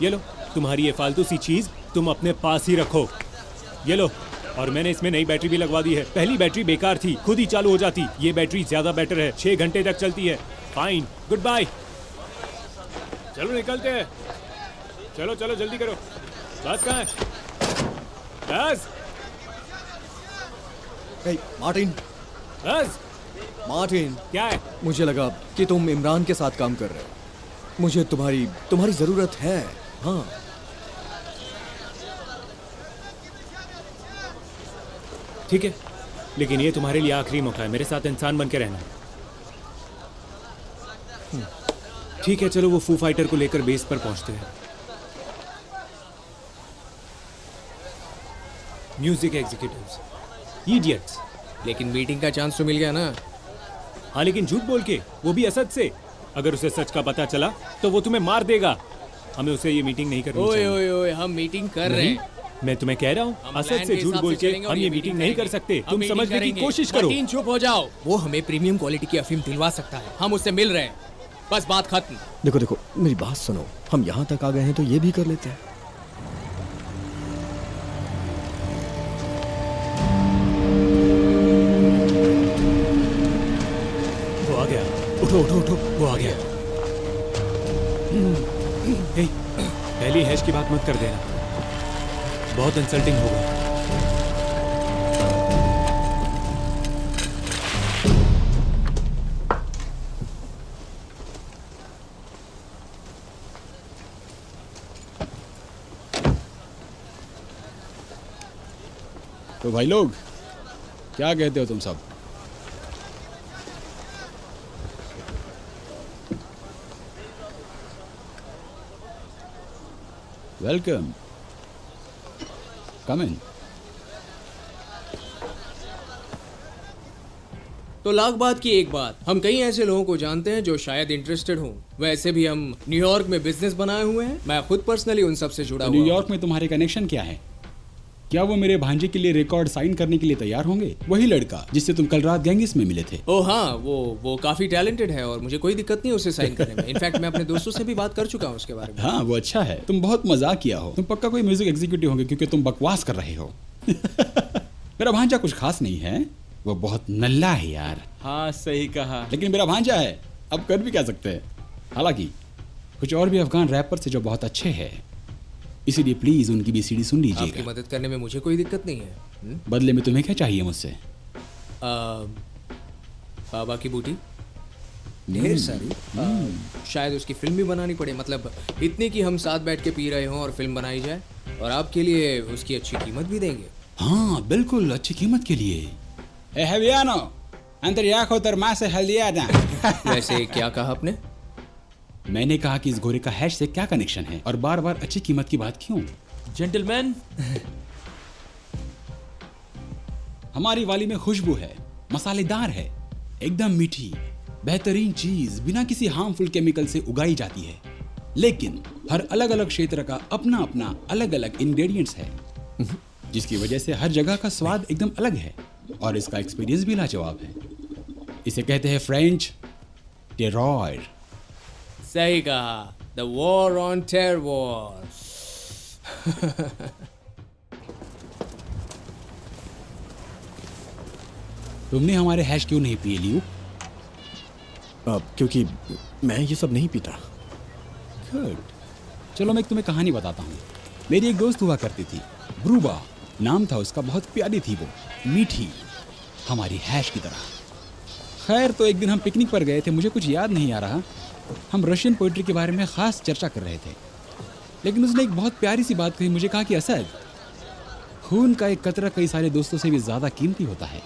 S1: लो तुम्हारी ये फालतू सी चीज तुम अपने पास ही रखो। ये लो, और मैंने इसमें नई बैटरी भी लगवा दी है। पहली बैटरी बेकार थी, खुद ही चालू हो जाती। ये बैटरी ज्यादा बेटर है, 6 घंटे तक चलती है। Fine, goodbye. चलो निकलते हैं। चलो चलो जल्दी करो। बस कहाँ है? बस
S2: मार्टिन,
S1: बस।
S2: मार्टिन,
S1: क्या है?
S2: मुझे लगा कि तुम इमरान के साथ काम कर रहे हो। मुझे तुम्हारी जरूरत है। हाँ,
S1: ठीक है, लेकिन ये तुम्हारे लिए आखिरी मौका है। मेरे साथ इंसान बन के रहना। ठीक है, चलो वो फू फाइटर को लेकर बेस पर पहुंचते हैं। Music executives, idiots.
S5: लेकिन मीटिंग का चांस तो मिल गया ना।
S1: हाँ, लेकिन झूठ बोल के, वो भी असद से। अगर उसे सच का पता चला तो वो तुम्हें मार देगा। हमें उसे ये मीटिंग नहीं करनी चाहिए।
S5: ओए ओए, हम मीटिंग कर रहे हैं।
S1: मैं तुम्हें कह रहा हूँ,
S5: हम
S1: असद
S5: प्लान
S1: से
S5: के
S1: झूठ
S5: हिसाब
S1: बोल
S5: से
S1: के
S5: चलेंगे और
S1: हम ये मीटिंग नहीं कर सकते।
S5: हम
S1: तुम
S5: मीटिंग
S1: समझने की
S5: करेंगे।
S1: कोशिश करो।
S5: मार्टिन, चुप हो जाओ। वो हमें प्रीमियम क्वालिटी की अफीम दिलवा सकता है। हम उससे मिल रहे हैं, बस बात खत्म।
S2: देखो मेरी बात सुनो। हम यहाँ तक आ गए हैं तो ये भी कर लेते हैं।
S1: वो आ गया। उठो, वो आ गया। हे, पहली हैश की बात मत कर देना, बहुत इंसल्टिंग होगा।
S10: तो भाई लोग, क्या कहते हो तुम सब? वेलकम, कम इन।
S5: तो लाख बात की एक बात, हम कई ऐसे लोगों को जानते हैं जो शायद इंटरेस्टेड हों। वैसे भी हम न्यूयॉर्क में बिजनेस बनाए हुए हैं। मैं खुद पर्सनली उन सब से जुड़ा हुआ हूं।
S10: न्यूयॉर्क में तुम्हारे कनेक्शन क्या है? क्या वो मेरे भांजे के लिए रिकॉर्ड साइन करने के लिए तैयार होंगे? वही लड़का जिससे तुम कल रात गैंगिस में मिले थे।
S5: ओ हाँ, वो काफी टैलेंटेड है और मुझे कोई दिक्कत नहीं है उसे साइन करने में। इनफैक्ट मैं अपने दोस्तों से भी बात कर चुका हूँ उसके बारे में।
S10: हाँ वो अच्छा है, तुम बहुत मजाक किया हो। तुम पक्का कोई म्यूजिक एग्जीक्यूटिव होंगे क्योंकि तुम बकवास कर रहे हो। मेरा भांजा कुछ खास नहीं है, वो बहुत नल्ला है यार।
S8: हाँ सही कहा।
S10: लेकिन मेरा भांजा है, अब कर भी क्या सकते हैं। हालांकि कुछ और भी अफगान रैपर से जो बहुत अच्छे हैं, इसीलिए प्लीज उनकी भी सीडी सुन
S5: आपकी
S10: लीजिएगा।
S5: मदद करने में मुझे कोई दिक्कत नहीं है।
S10: बदले में तुम्हें क्या चाहिए मुझसे?
S5: बाबा की बूटी ढेर सारी। शायद उसकी फिल्म भी बनानी पड़े, मतलब इतनी कि हम साथ बैठ के पी रहे हों और फिल्म बनाई जाए, और आपके लिए उसकी अच्छी कीमत भी देंगे।
S10: हाँ बिल्कुल, अच्छी कीमत के लिए। ए हवियानो, अंतर याखो तर मां से हल्दिया ना।
S5: वैसे क्या कहा आपने?
S10: मैंने कहा कि इस घोड़े का हैश से क्या कनेक्शन है और बार बार अच्छी कीमत की बात क्यों?
S7: जेंटलमैन,
S10: हमारी वाली में खुशबू है, मसालेदार है, एकदम मीठी, बेहतरीन चीज बिना किसी हार्मफुल केमिकल से उगाई जाती है। लेकिन हर अलग अलग क्षेत्र का अपना अपना अलग अलग इंग्रेडिएंट्स है, जिसकी वजह से हर जगह का स्वाद एकदम अलग है और इसका एक्सपीरियंस भी लाजवाब है। इसे कहते हैं फ्रेंच टेरॉयर।
S5: सही कहा, द वॉर ऑन टेरर।
S10: तुमने हमारे हैश क्यों नहीं पिए लियो?
S2: क्योंकि मैं ये सब नहीं पीता।
S10: गुड, चलो मैं तुम्हें कहानी बताता हूँ। मेरी एक दोस्त हुआ करती थी, ब्रूबा नाम था उसका। बहुत प्यारी थी वो, मीठी, हमारी हैश की तरह। खैर, तो एक दिन हम पिकनिक पर गए थे, मुझे कुछ याद नहीं आ रहा। हम रशियन पोइट्री के बारे में खास चर्चा कर रहे थे, लेकिन उसने एक बहुत प्यारी सी बात कही। मुझे कहा कि असद, खून का एक कतरा कई सारे दोस्तों से भी ज़्यादा कीमती होता है।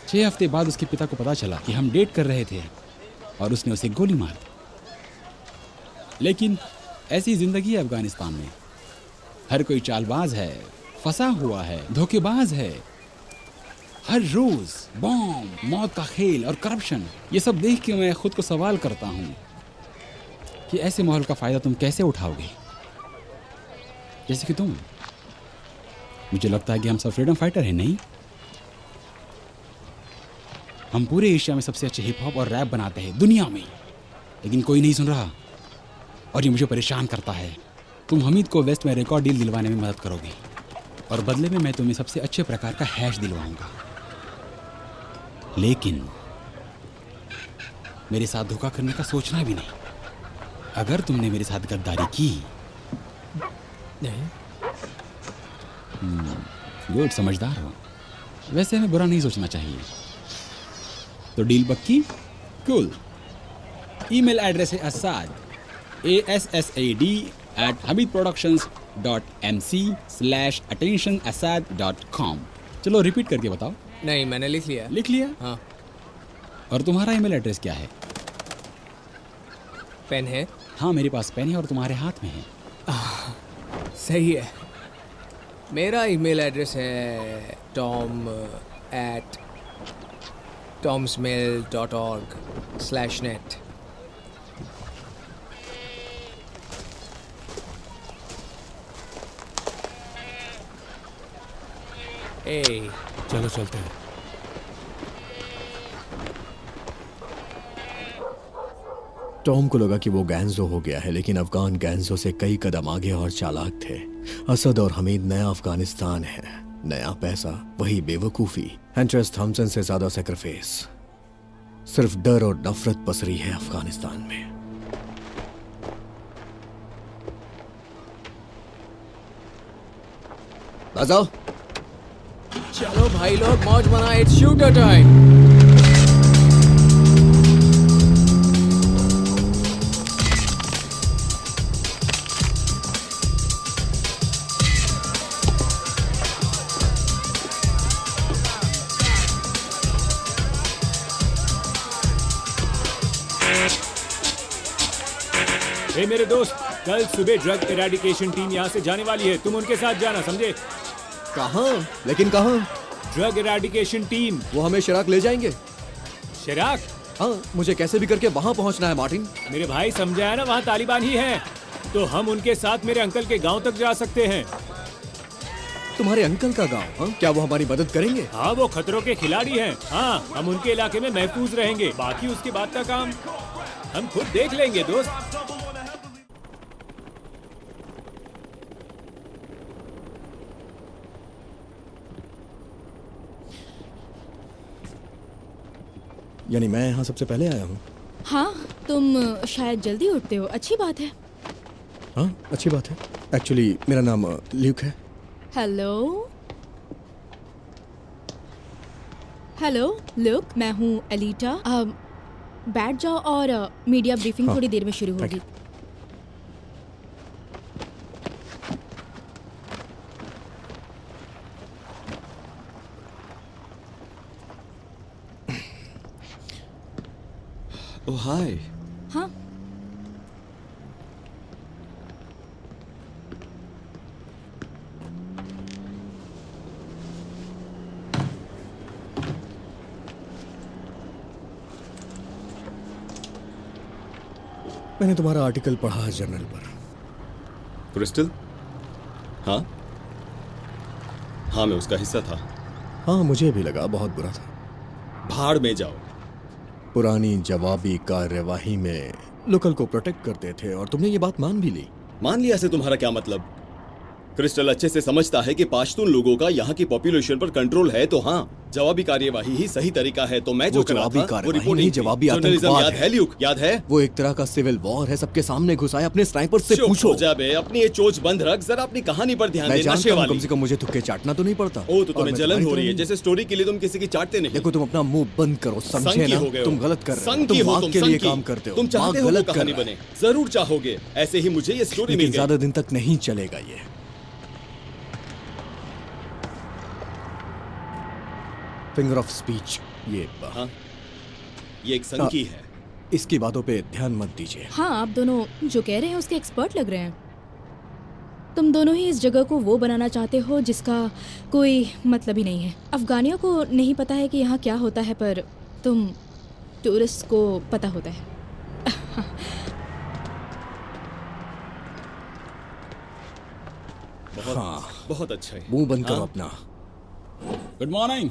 S10: 6 हफ्ते बाद उसके पिता को पता चला कि हम डेट कर रहे थे और उसने उसे गोली मार दी। लेकिन ऐसी जिंदगी है अफगानिस्तान में। हर कोई चालबाज है, फंसा हुआ है, धोखेबाज है। हर रोज बॉम्ब, मौत का खेल और करप्शन, ये सब देख के मैं खुद को सवाल करता हूँ कि ऐसे माहौल का फायदा तुम कैसे उठाओगे? जैसे कि तुम। मुझे लगता है कि हम सब फ्रीडम फाइटर हैं, नहीं? हम पूरे एशिया में सबसे अच्छे हिप हॉप और रैप बनाते हैं दुनिया में, लेकिन कोई नहीं सुन रहा और ये मुझे परेशान करता है। तुम हमीद को वेस्ट में रिकॉर्ड डील दिलवाने में मदद करोगे और बदले में मैं तुम्हें सबसे अच्छे प्रकार का हैश दिलवाऊंगा। लेकिन मेरे साथ धोखा करने का सोचना भी नहीं। अगर तुमने मेरे साथ गद्दारी की, गुड, समझदार हो। वैसे हमें बुरा नहीं सोचना चाहिए। तो डील पक्की? कूल। ईमेल एड्रेस है असाद, ASSAD@hamidproductions.mc/attentionasad.com। चलो रिपीट करके बताओ।
S5: नहीं, मैंने लिख लिया।
S10: लिख लिया?
S5: हाँ।
S10: और तुम्हारा ईमेल एड्रेस क्या है?
S5: पेन है?
S10: हाँ, मेरे पास पेन है और तुम्हारे हाथ में है।
S5: सही है। मेरा ईमेल एड्रेस है tom@tomsmail.org/net।
S1: चलो चलते हैं।
S2: टॉम को लगा कि वो गैंजो हो गया है, लेकिन अफगान गैंजो से कई कदम आगे और चालाक थे। असद और हमीद नया अफगानिस्तान है, नया पैसा, वही बेवकूफ़ी, हेंट्रेस थॉमसन से ज़्यादा सेक्रीफाइस। सिर्फ डर और नफरत पसरी है अफगानिस्तान में। बजाओ।
S5: चलो भाई लोग, मौज मनाए, इट्स शूटर टाइम।
S1: ए मेरे दोस्त, कल सुबह ड्रग इरेडिकेशन टीम यहाँ से जाने वाली है, तुम उनके साथ जाना, समझे?
S2: कहाँ? लेकिन कहाँ?
S1: Drug eradication team.
S7: वो हमें शराक ले जाएंगे।
S1: शराक?
S7: हाँ, मुझे कैसे भी करके वहाँ पहुँचना है मार्टिन।
S1: मेरे भाई समझाया ना, वहाँ तालिबान ही हैं, तो हम उनके साथ मेरे अंकल के गांव तक जा सकते हैं।
S2: तुम्हारे अंकल का गांव, हाँ? क्या वो हमारी मदद करेंगे?
S1: हाँ, वो खतरों के खिलाड़ी हैं। हाँ, हम उनके इलाके में महफूज रहेंगे। बाकी उसके बाद का काम हम खुद देख लेंगे दोस्त।
S2: यानी मैं यहाँ सबसे पहले आया हूँ?
S9: हाँ, तुम शायद जल्दी उठते हो, अच्छी बात है।
S2: हाँ, अच्छी बात है। एक्चुअली मेरा नाम ल्यूक है।
S9: हेलो हेलो लुक, मैं हूँ एलिटा। बैठ जाओ और मीडिया ब्रीफिंग
S2: हाँ,
S9: थोड़ी देर में शुरू
S2: thank
S9: होगी।
S4: ओह हाय।
S9: हाँ,
S2: मैंने तुम्हारा आर्टिकल पढ़ा जर्नल पर।
S4: क्रिस्टल? हाँ हाँ, मैं उसका हिस्सा था।
S2: हाँ, मुझे भी लगा बहुत बुरा था।
S4: भाड़ में जाओ।
S2: पुरानी जवाबी कार्यवाही में लोकल को प्रोटेक्ट करते थे और तुमने ये बात मान भी ली।
S4: मान लिया से तुम्हारा क्या मतलब? क्रिस्टल अच्छे से समझता है कि पाश्तून लोगों का यहाँ की पॉपुलेशन पर कंट्रोल है, तो हाँ, जवाबी कार्यवाही ही सही तरीका है। तो मैं जो
S2: वो
S4: कर रहा
S2: जवाबी
S4: था, वो
S2: कार्यवाही
S4: रिपोर्टिंग
S2: नहीं,
S4: थी।
S2: जवाबी
S4: जर्नलिज्म
S2: आतंकवाद
S4: याद
S2: है।
S4: है ल्यूक? याद है?
S2: वो एक तरह का सिविल वॉर है, सबके सामने घुसा है। अपने स्नाइपर से
S4: चुप
S2: पूछो।
S4: हो जा बे, अपनी ये चोच बंद रख, जरा अपनी कहानी पर ध्यान
S2: मैं
S4: दे।
S2: जानता
S4: नशे
S2: हूँ,
S4: वाली।
S2: कम से कम मुझे तुक्के चाटना तो नहीं पड़ता।
S4: ओ, तो
S2: और
S4: तुम्हें
S2: मैं
S4: जलन
S2: तुम्हारी
S4: हो
S2: तरह
S4: रही है।
S2: नहीं।
S4: जैसे स्टोरी के लिए तुम किसी की चाटते नहीं।
S2: देखो, तुम अपना मुंह बंद करो, समझे
S4: संकी
S2: ना?
S4: हो गए हो।
S2: तुम गलत कर रहे हो।
S4: संकी
S2: तुम
S4: हो,
S2: माँ
S4: तुम
S2: के लिए
S4: संकी।
S2: काम करते हो।
S4: तुम चाहते
S2: माँ
S4: हो वो
S2: गलत कर
S4: कहानी
S2: रहा है।
S4: बने, जरूर चाहोगे। ऐसे ही मुझे ये स्टोरी मिल
S2: लेकिन
S4: गई।
S2: ज्यादा दिन तक नहीं चलेगा ये। फिंगर ऑफ स्पीच, ये
S4: हाँ, ये एक संकी है।
S2: इसकी बातों पे ध्यान मत दीजिए।
S9: हाँ, आप दोनों जो कह रहे हैं उसके एक्सपर्ट लग रहे हैं। तुम दोनों ही इस जगह को वो बनाना चाहते हो जिसका कोई मतलब ही नहीं है। अफगानियों को नहीं पता है कि यहाँ क्या होता है, पर तुम टूरिस्ट को पता होता है।
S4: बहुत अच्छा है।
S2: मुंह बंद करो
S4: हाँ?
S2: अपना।
S10: Good morning.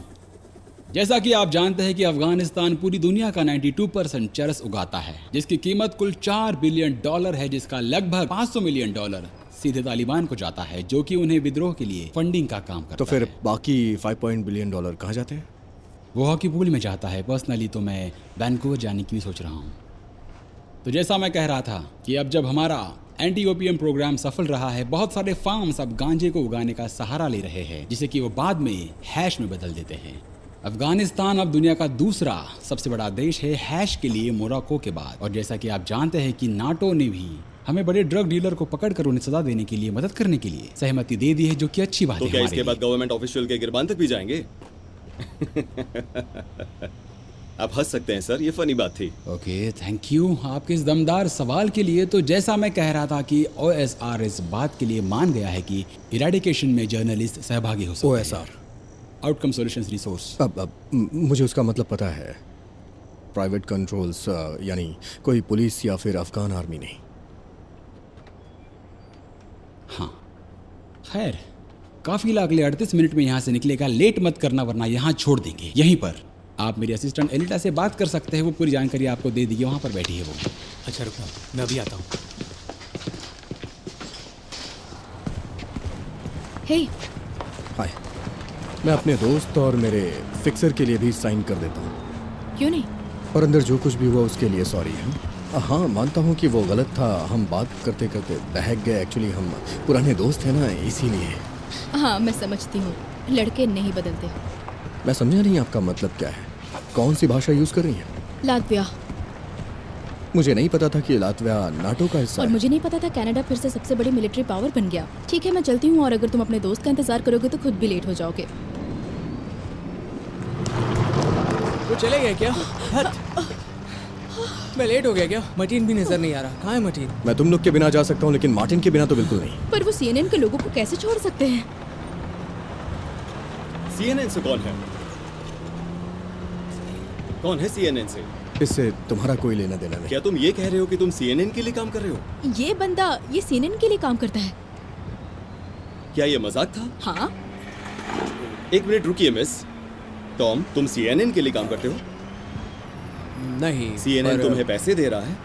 S10: जैसा कि आप जानते हैं कि अफगानिस्तान पूरी दुनिया का 92% चरस उगाता है, जिसकी कीमत कुल $4 बिलियन है, जिसका लगभग $500 मिलियन सीधे तालिबान को जाता है, जो कि उन्हें विद्रोह के लिए फंडिंग का काम करता
S2: तो फिर
S10: है।
S2: बाकी $5 बिलियन कहाँ जाते हैं?
S10: वो हॉकी पूल में जाता है। पर्सनली तो मैं वैंकूवर जाने की भी सोच रहा हूँ। तो जैसा मैं कह रहा था कि अब जब हमारा एंटी ओपीएम प्रोग्राम सफल रहा है, बहुत सारे फार्म्स अब गांजे को उगाने का सहारा ले रहे हैं, जिसे कि वो बाद में हैश में बदल देते हैं। अफगानिस्तान अब दुनिया का दूसरा सबसे बड़ा देश है हैश के लिए, मोरक्को के बाद। और जैसा कि आप जानते हैं कि नाटो ने भी हमें बड़े ड्रग डीलर को पकड़कर उन्हें सजा देने के लिए, मदद करने के लिए सहमति दे दी है, जो कि अच्छी बात
S4: तो
S10: है
S4: क्या
S10: हमारे
S4: इसके बाद
S10: लिए।
S4: गवर्नमेंट ऑफिशियल के गिरबान तक भी जाएंगे? आप हंस सकते हैं सर, ये फनी बात थी।
S10: ओके, थैंक यू आपके इस दमदार सवाल के लिए। तो जैसा मैं कह रहा था कि OSR इस बात के लिए मान गया है कि इरेडिकेशन में जर्नलिस्ट सहभागी हो सकते हैं।
S2: OSR
S10: outcome solutions resource.
S2: अब मुझे उसका मतलब पता है। प्राइवेट कंट्रोल्स, यानी कोई पुलिस या फिर अफगान आर्मी नहीं।
S10: हाँ, खैर काफिला अगले 38 मिनट में यहाँ से निकलेगा। लेट मत करना, वरना यहाँ छोड़ देंगे। यहीं पर आप मेरी असिस्टेंट एलिटा से बात कर सकते हैं, वो पूरी जानकारी आपको दे देगी। वहाँ पर बैठी है वो।
S1: अच्छा रुकना, मैं अभी आता हूँ।
S9: हे,
S2: हाय, मैं अपने दोस्त और मेरे फिक्सर के लिए भी साइन कर देता हूँ।
S9: क्यों नहीं?
S2: और अंदर जो कुछ भी हुआ उसके लिए सॉरी है। हाँ, मानता हूँ कि वो गलत था। हम बात करते करते बहक गए। एक्चुअली हम पुराने दोस्त हैं ना, इसीलिए।
S9: हाँ, मैं समझती हूँ, लड़के नहीं बदलते।
S2: मैं समझा नहीं आपका मतलब क्या है। कौन सी भाषा यूज कर रही हैं?
S9: लातविया।
S2: मुझे नहीं पता था कि लातविया नाटो का हिस्सा
S9: और
S2: है।
S9: मुझे नहीं पता था कनाडा फिर से सबसे बड़ी मिलिट्री पावर बन गया। ठीक है, मैं चलती हूँ, और अगर तुम अपने दोस्त का इंतजार करोगे तो खुद भी लेट हो जाओगे।
S5: वो चले गए क्या? हट। मैं लेट हो गया क्या? मटीन भी नजर नहीं आ रहा। कहाँ है मटीन?
S2: मैं तुम लोग के बिना जा सकता हूँ, लेकिन मार्टिन के बिना तो बिल्कुल नहीं।
S9: पर वो CNN के लोगों को कैसे छोड़ सकते हैं?
S4: CNN से कौन है? कौन है CNN से?
S2: इससे तुम्हारा कोई लेना देना नहीं।
S4: क्या तुम ये कह रहे हो कि तुम CNN के लिए काम कर रहे हो?
S9: ये बंदा ये CNN के लिए काम करता है।
S4: क्या ये मजाक था?
S9: हाँ,
S4: एक मिनट रुकिए मिस। टॉम, तुम CNN के लिए काम करते हो?
S5: नहीं
S4: CNN
S5: पर-
S4: तुम्हें पैसे दे रहा है?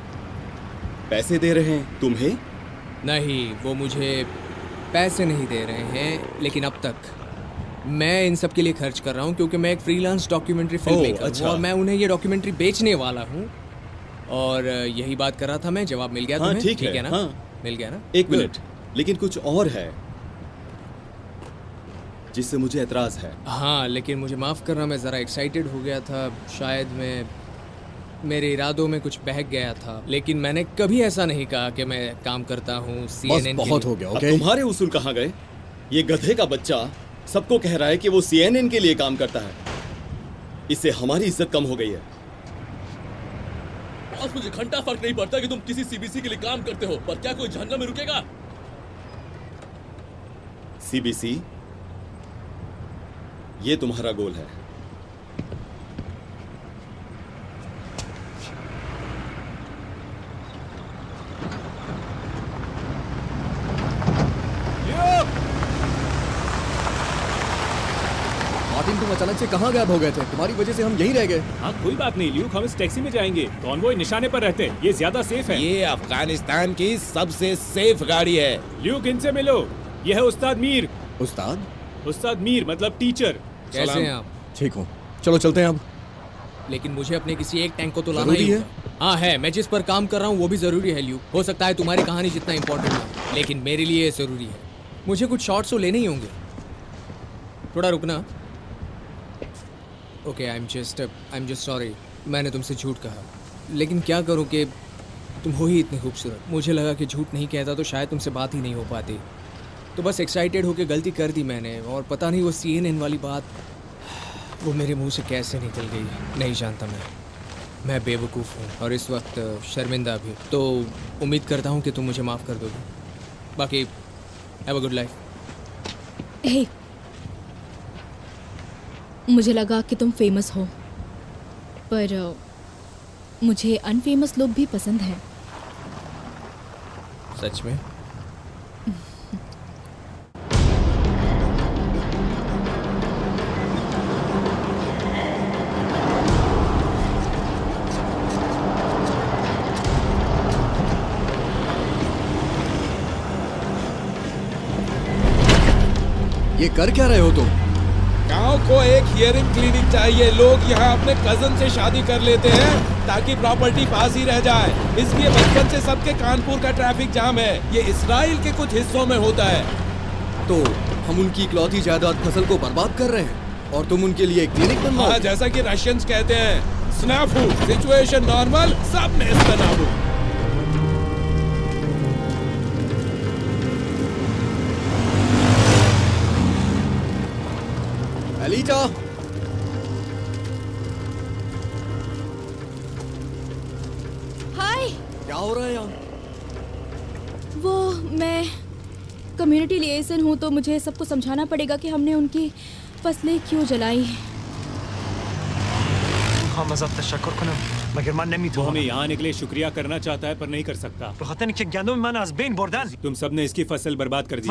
S4: पैसे दे रहे हैं तुम्हें?
S5: नहीं, वो मुझे पैसे नहीं दे रहे हैं, लेकिन अब तक मैं इन सब के लिए खर्च कर रहा हूँ क्योंकि मैं एक फ्रीलांस डॉक्यूमेंट्री फिल्म मेकर
S4: अच्छा।
S5: हूँ और मैं उन्हें ये डॉक्यूमेंट्री बेचने वाला हूँ। और यही बात कर रहा था मैं। जवाब मिल गया
S4: हाँ,
S5: तुम्हें?
S4: ठीक है,
S5: ना?
S4: हाँ।
S5: मिल गया ना?
S4: एक मिनट, लेकिन कुछ और है जिससे मुझे एतराज है।
S5: हाँ, लेकिन मुझे माफ़ करना, मैं ज़रा एक्साइटेड हो गया था। शायद मैं मेरे इरादों में कुछ बहक गया था, लेकिन मैंने कभी ऐसा नहीं कहा कि मैं काम करता हूँ
S2: बस
S5: CNN
S2: बहुत हो गया,
S4: अब
S2: ओके?
S4: तुम्हारे उसूल कहाँ गए? ये गधे का बच्चा सबको कह रहा है कि वो CNN के लिए काम करता है। इससे हमारी इज्जत कम हो गई है।
S3: बॉस, मुझे घंटा फर्क नहीं पड़ता कि तुम किसी CBC के लिए काम करते हो, पर क्या कोई झरना में रुकेगा?
S4: CBC, ये तुम्हारा गोल है।
S7: मार्टिन, तुम अचानक से कहाँ गायब हो गए थे? तुम्हारी वजह से हम यहीं रह गए।
S1: हाँ कोई बात नहीं ल्यूक, हम इस टैक्सी में जाएंगे। कॉन्वॉय निशाने पर रहते हैं, ये ज्यादा सेफ है।
S6: ये अफगानिस्तान की सबसे सेफ गाड़ी है।
S1: ल्यूक, इनसे मिलो। ये है उस्ताद मीर।
S2: उस्ताद?
S1: उस्ताद मीर मतलब टीचर।
S5: कैसे हैं आप?
S2: ठीक हूँ, चलो चलते हैं अब।
S5: लेकिन मुझे अपने किसी एक टैंक को तो लाना
S2: जरूरी
S5: ही
S2: है?
S5: होगा। हाँ है, मैं जिस पर काम कर रहा हूँ वो भी ज़रूरी है ल्यूक। हो सकता है तुम्हारी कहानी जितना इम्पोर्टेंट है, लेकिन मेरे लिए ये ज़रूरी है। मुझे कुछ शॉट्स तो लेने ही होंगे। थोड़ा रुकना। Okay, I am just sorry. मैंने तुमसे झूठ कहा, लेकिन क्या करूँ कि तुम हो ही इतनी खूबसूरत। मुझे लगा कि झूठ नहीं कहता तो शायद तुमसे बात ही नहीं हो पाती। तो बस एक्साइटेड होकर गलती कर दी मैंने, और पता नहीं वो CNN वाली बात वो मेरे मुंह से कैसे निकल गई नहीं जानता। मैं बेवकूफ़ हूँ और इस वक्त शर्मिंदा भी। तो उम्मीद करता हूँ कि तुम मुझे माफ़ कर दोगे। बाकी हैव अ गुड लाइफ।
S9: हे, मुझे लगा कि तुम फेमस हो, पर मुझे अनफेमस लोग भी पसंद हैं।
S5: सच में?
S7: ये कर क्या रहे हो तुम?
S6: गांव को एक हियरिंग क्लिनिक चाहिए। लोग यहाँ अपने कजन से शादी कर लेते हैं ताकि प्रॉपर्टी पास ही रह जाए। इसलिए बचपन से सबके कानपुर का ट्रैफिक जाम है। ये इसराइल के कुछ हिस्सों में होता है।
S7: तो हम उनकी इकलौती जायदाद फसल को बर्बाद कर रहे हैं और तुम उनके लिए एक क्लिनिक बनवाओ?
S6: हाँ, जैसा कि रशियंस कहते हैं, स्नैफू, सिचुएशन नॉर्मल, सब नेस्तनाबू।
S7: एलिटा,
S9: हाय।
S7: क्या हो रहा है यहाँ?
S9: वो मैं कम्युनिटी लिएसन हूँ, तो मुझे सबको समझाना पड़ेगा कि हमने उनकी फसलें क्यों जलाई।
S1: वो हमें यहाँ आने के लिए शुक्रिया करना चाहता है पर नहीं कर सकता। तुम सबने इसकी फसल बर्बाद कर दी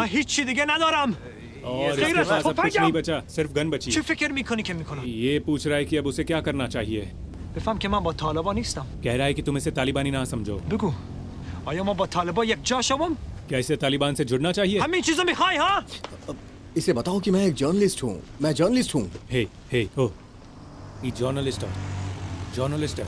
S1: और इसके पास अब कुछ नहीं बचा, सिर्फ गन बची। ये पूछ रहा है कि अब उसे क्या करना चाहिए। कह रहा है कि तुम इसे तालिबानी ना समझो। क्या इसे तालिबान से जुड़ना चाहिए?
S7: इसे बताओ कि मैं एक जर्नलिस्ट हूँ। मैं जर्नलिस्ट हूँ।
S1: हे हे ओ, ये जर्नलिस्ट है।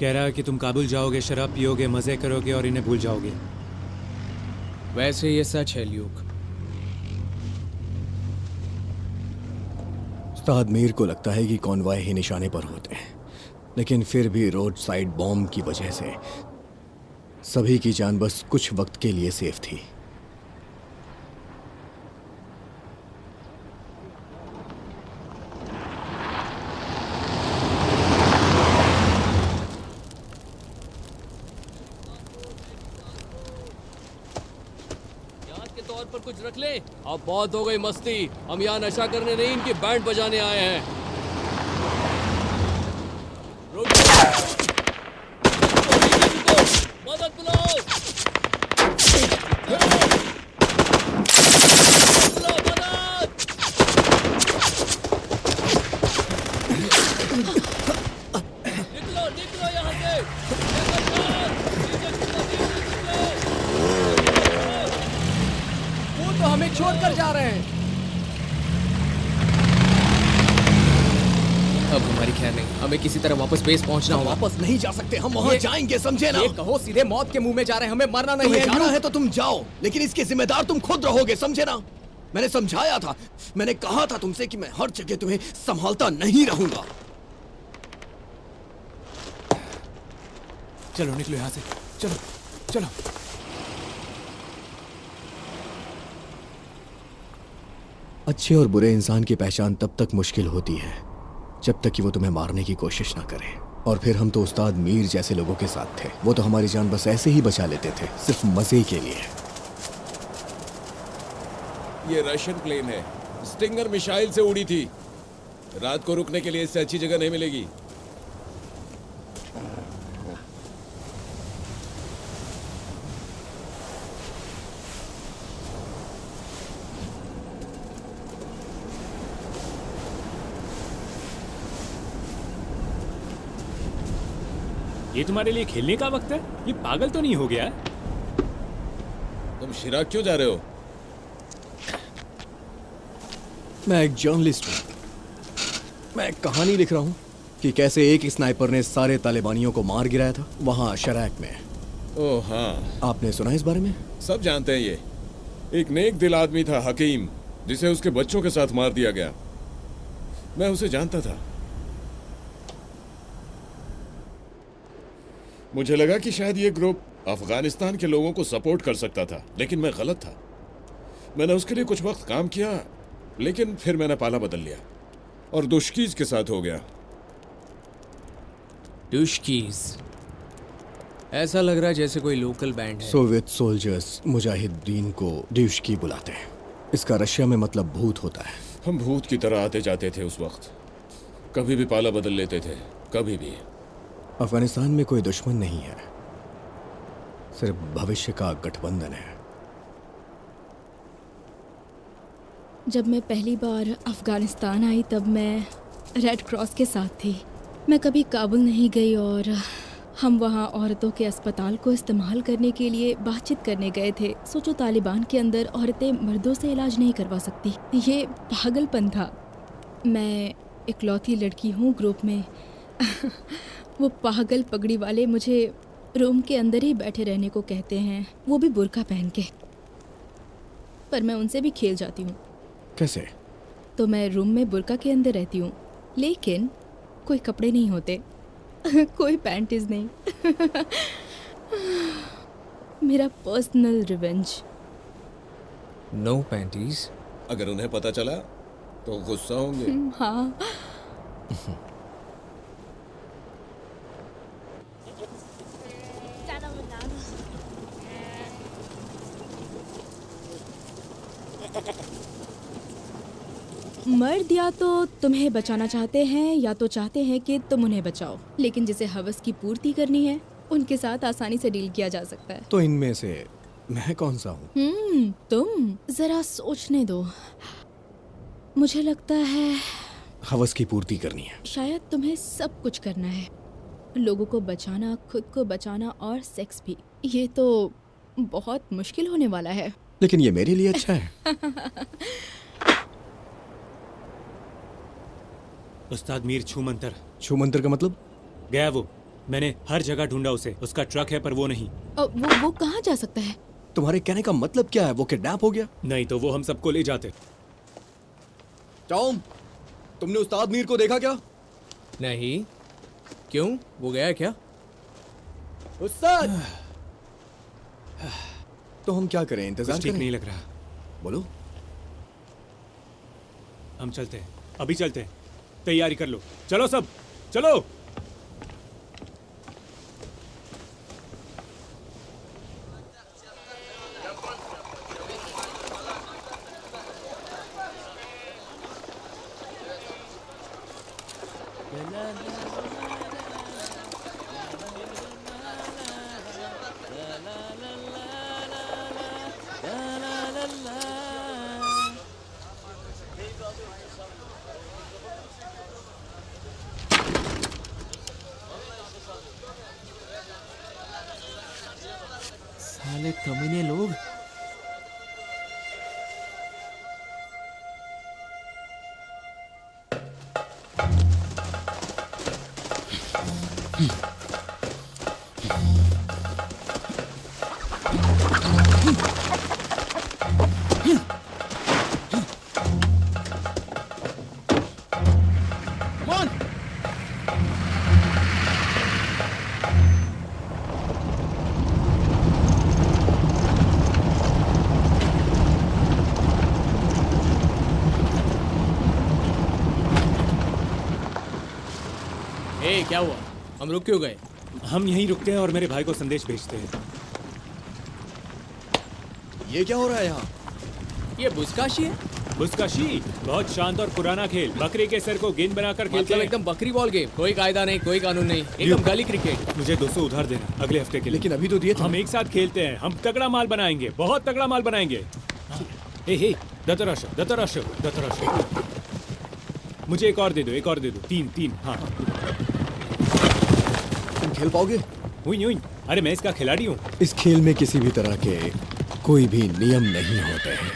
S1: कह रहा है कि तुम काबुल जाओगे, शराब पियोगे, मजे करोगे और इन्हें भूल जाओगे।
S5: वैसे ये सच है ल्यूक।
S2: उस्ताद मीर को लगता है कि कॉन्वॉय ही निशाने पर होते हैं, लेकिन फिर भी रोड साइड बॉम्ब की वजह से सभी की जान बस कुछ वक्त के लिए सेफ थी।
S3: याद के तौर पर कुछ लाइट्स रख ले। अब बहुत हो गई मस्ती, हम यहाँ नशा करने नहीं, इनकी बैंड बजाने आए हैं। रुक जाओ। मदद बुलाओ। बुलाओ मदद। निकलो निकलो यहाँ से।
S5: वो तो हमें छोड़कर जा रहे हैं। अब हमारी खैर नहीं, हमें किसी तरह वापस बेस पहुंचना होगा।
S7: वापस नहीं जा सकते, हम वहाँ जाएंगे, समझे ना?
S5: ये कहो सीधे मौत के मुंह में जा रहे हैं, हमें मरना नहीं
S7: तुम्हें
S5: है।
S7: जाना है तो तुम जाओ, लेकिन इसके जिम्मेदार तुम खुद रहोगे, समझे ना? मैंने समझाया था, मैंने कहा था तुमसे कि मैं हर जगह तुम्हें संभालता नहीं रहूंगा।
S1: चलो निकलो यहाँ से, चलो चलो।
S2: अच्छे और बुरे इंसान की पहचान तब तक मुश्किल होती है जब तक कि वो तुम्हें मारने की कोशिश ना करे। और फिर हम तो उस्ताद मीर जैसे लोगों के साथ थे, वो तो हमारी जान बस ऐसे ही बचा लेते थे, सिर्फ मजे के लिए।
S6: ये रशियन प्लेन है, स्टिंगर मिसाइल से उड़ी थी। रात को रुकने के लिए इससे अच्छी जगह नहीं मिलेगी।
S1: ये तुम्हारे लिए खेलने का वक्त है? ये पागल तो नहीं हो गया?
S6: तुम शिराक क्यों जा रहे हो?
S2: मैं एक जर्नलिस्ट हूँ। मैं एक कहानी लिख रहा हूँ कि कैसे एक स्नाइपर ने सारे तालिबानियों को मार गिराया था वहाँ शराक में।
S6: ओह हाँ,
S2: आपने सुना इस बारे में?
S6: सब जानते हैं ये। एक नेक दिल आदमी था हकीम, जिसे उसके बच्चों के साथ मार दिया गया। मैं उसे जानता था। मुझे लगा कि शायद ये ग्रुप अफगानिस्तान के लोगों को सपोर्ट कर सकता था, लेकिन मैं गलत था। मैंने उसके लिए कुछ वक्त काम किया, लेकिन फिर मैंने पाला बदल लिया और दुश्कीज के साथ हो गया।
S5: दुश्कीज? ऐसा लग रहा है जैसे कोई लोकल बैंड है।
S2: सोवियत सोल्जर्स मुजाहिदीन को ड्यूशकी बुलाते हैं। इसका रशिया में मतलब भूत होता है।
S6: हम भूत की तरह आते जाते थे उस वक्त, कभी भी पाला बदल लेते थे, कभी भी।
S2: अफगानिस्तान में कोई दुश्मन नहीं है, सिर्फ भविष्य का गठबंधन है।
S9: जब मैं पहली बार अफ़गानिस्तान आई तब मैं रेड क्रॉस के साथ थी। मैं कभी काबुल नहीं गई और हम वहाँ औरतों के अस्पताल को इस्तेमाल करने के लिए बातचीत करने गए थे। सोचो, तालिबान के अंदर औरतें मर्दों से इलाज नहीं करवा सकती। ये पागलपन था। मैं इकलौती लड़की हूँ ग्रुप में। वो पागल पगड़ी वाले मुझे रूम के अंदर ही बैठे रहने को कहते हैं, वो भी बुर्का पहन के। पर मैं उनसे भी खेल जाती हूँ।
S2: कैसे?
S9: तो मैं रूम में बुर्का के अंदर रहती हूँ, लेकिन कोई कपड़े नहीं होते, कोई पैंटीज नहीं। मेरा पर्सनल रिवेंज।
S5: No panties?
S6: अगर उन्हें पता चला तो गुस्सा होंगे।
S9: हाँ। मर्द या तो तुम्हें बचाना चाहते हैं या तो चाहते हैं कि तुम उन्हें बचाओ, लेकिन जिसे हवस की पूर्ति करनी है उनके साथ आसानी से डील किया जा सकता है।
S2: तो इनमें से मैं कौन सा हूँ?
S9: तुम जरा सोचने दो। मुझे लगता है
S2: हवस की पूर्ति करनी है।
S9: शायद तुम्हें सब कुछ करना है, लोगों को बचाना, खुद को बचाना और सेक्स भी। ये तो बहुत मुश्किल होने वाला है।
S2: लेकिन ये मेरे लिए अच्छा है।
S1: उस्ताद मीर छूमंतर।
S2: छूमंतर का मतलब?
S1: गया वो। मैंने हर जगह ढूंढा उसे। उसका ट्रक है पर वो नहीं।
S9: वो कहाँ जा सकता है?
S2: तुम्हारे कहने का मतलब क्या है? वो किडनैप हो गया?
S1: नहीं तो वो हम सबको ले जाते।
S7: टॉम, तुमने उस्ताद मीर को देखा क्या?
S5: नहीं। क्यों, वो गया क्या?
S7: उस्ताद!
S2: तो हम क्या करें? इंतजार
S1: ठीक
S2: करें?
S1: नहीं लग रहा।
S2: बोलो।
S1: हम चलते हैं, अभी चलते हैं। तैयारी कर लो, चलो सब चलो।
S5: साले कमीने लोग। ए, क्या हुआ? हम रुक क्यों गए?
S1: हम यहीं रुकते हैं और मेरे भाई को संदेश भेजते हैं।
S7: ये क्या हो रहा है यहाँ?
S5: ये बुस्काशी है?
S1: बुस्काशी बहुत शांत और पुराना खेल। बकरी के सर को गेंद बनाकर खेलते
S5: मतलब
S1: हैं।
S5: एकदम बकरी बॉल गेम, कोई कायदा नहीं, कोई कानून नहीं, एकदम गली क्रिकेट।
S1: मुझे 200 उधार देना अगले हफ्ते के लिए।
S2: लेकिन अभी तो दिए थे।
S1: हम एक साथ खेलते हैं, हम तगड़ा माल बनाएंगे, बहुत तगड़ा माल बनाएंगे। हे दतराश। मुझे एक और दे दो, 3। हाँ
S7: तुम खेल पाओगे?
S1: हुई। अरे मैं इसका खिलाड़ी हूँ।
S2: इस खेल में किसी भी तरह के कोई भी नियम नहीं होते हैं।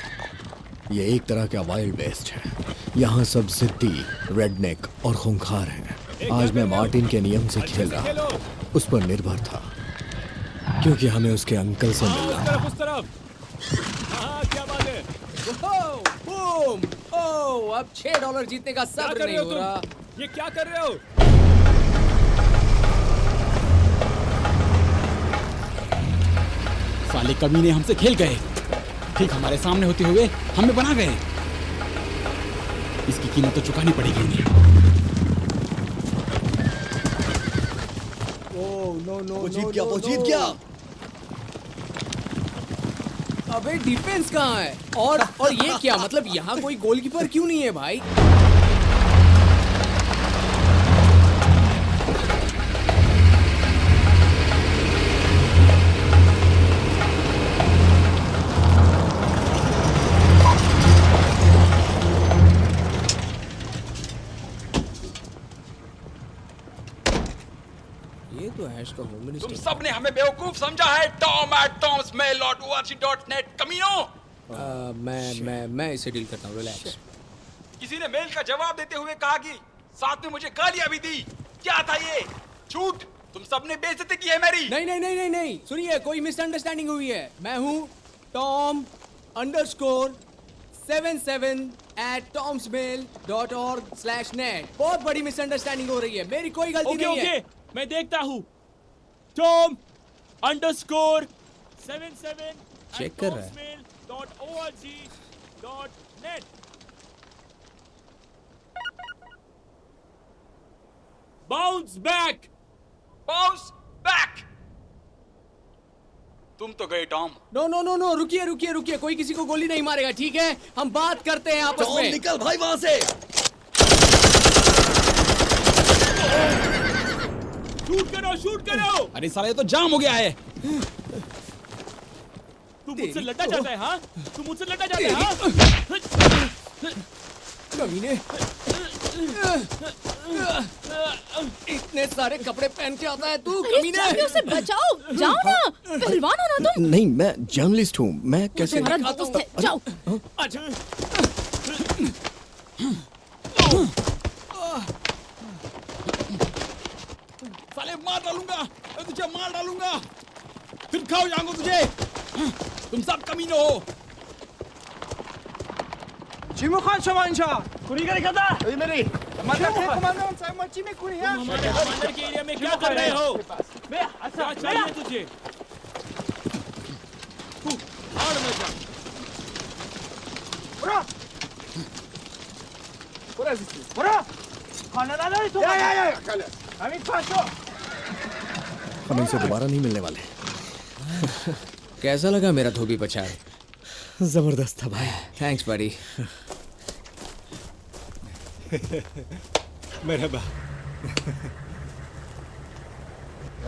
S2: ये एक तरह का वाइल्ड वेस्ट है। यहाँ सब जिद्दी, रेडनेक और खूंखार हैं। आज मैं मार्टिन के नियम से खेल रहा, उस पर निर्भर था, क्योंकि हमें उसके अंकल से मिलना।
S1: उस तरफ। हाँ, क्या बात है?
S5: बूम! ओह, अब $6 जीतने का
S1: क्या
S5: सब्र
S1: कर रहे
S5: नहीं
S1: हो
S5: हो रहा।
S1: तुम? ये क्या कर रहे हो?
S10: साले कमीने हमसे खेल गए, ठीक हमारे सामने होते हुए हमें बना गए। इसकी कीमत तो चुकानी पड़ेगी उन्हें।
S7: वो जीत गया।
S5: अबे डिफेंस कहाँ है? और ये क्या मतलब, यहाँ कोई गोलकीपर क्यों नहीं है भाई? ये तो ऐश का होम मिनिस्टर।
S11: तुम सबने हमें बेवकूफ समझा है। tom@tomsmail.org.net कमीनों।
S5: मैं इसे डील करता हूँ, रिलैक्स।
S11: किसी ने मेल का जवाब देते हुए कहा कि साथ में मुझे गालियां भी दी। क्या था ये? झूठ। तुम सबने बेइज्जती की है मेरी।
S5: नहीं, सुनिए, कोई मिसअंडरस्टैंडिंग हुई है। मैं हूँ tom_77@tomsmail.org/net। बहुत बड़ी मिसअंडरस्टैंडिंग हो रही है, मेरी कोई गलती नहीं है।
S8: मैं देखता हूँ। tom_77
S5: चेक कर रहा है।
S8: .org.net। Bounce back.
S11: तुम तो गए टॉम।
S5: नो, रुकिए, कोई किसी को गोली नहीं मारेगा, ठीक है? हम बात करते हैं आपस
S7: टॉम
S5: में।
S7: निकल भाई वहां से।
S8: शूट करो।
S10: अरे साला ये तो जाम हो गया है।
S8: तू मुझसे लड़ना चाहता है? हाँ, तू मुझसे लड़ना चाहता है? हाँ?
S5: कमीने, इतने सारे कपड़े पहन के आता है तू, कमीने।
S9: जाके उसे बचाओ, जाओ ना, पहलवान हो ना तुम।
S2: नहीं, मैं जर्नलिस्ट हूँ। मैं कैसे?
S9: तुम्हारा दोस्त है, जाओ।
S8: अच्छा।
S10: साले मार डालूंगा, मैं तुझे मार डालूंगा, फिर खाओ जाऊंगा तुझे। तुम सब कमीने हो।
S11: 지목한 셔만샤 구리가 가다. 의메리.
S8: तुम हमारे कमांडर के एरिया में क्या कर रहे हो? क्या चाहिए तुझे? भाड़ में जा।
S2: हम इनसे दोबारा नहीं मिलने वाले।
S5: कैसा लगा मेरा धोबी पछाड़?
S2: जबरदस्त था भाई।
S5: थैंक्स बड़ी।
S1: मरहबा।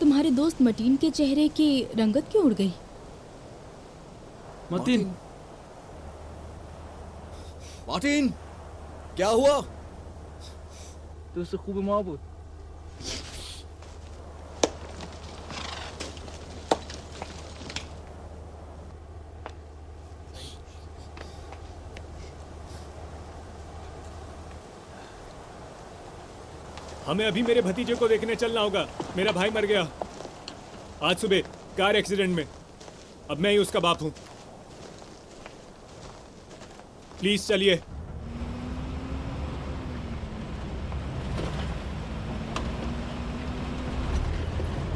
S9: तुम्हारे दोस्त मटीन के चेहरे की रंगत क्यों उड़ गई?
S7: मार्टिन, क्या हुआ?
S12: Du bist doch Ruben Marbut.
S1: हमें अभी मेरे भतीजे को देखने चलना होगा। मेरा भाई मर गया आज सुबह कार एक्सीडेंट में। अब मैं ही उसका बाप हूं। प्लीज चलिए।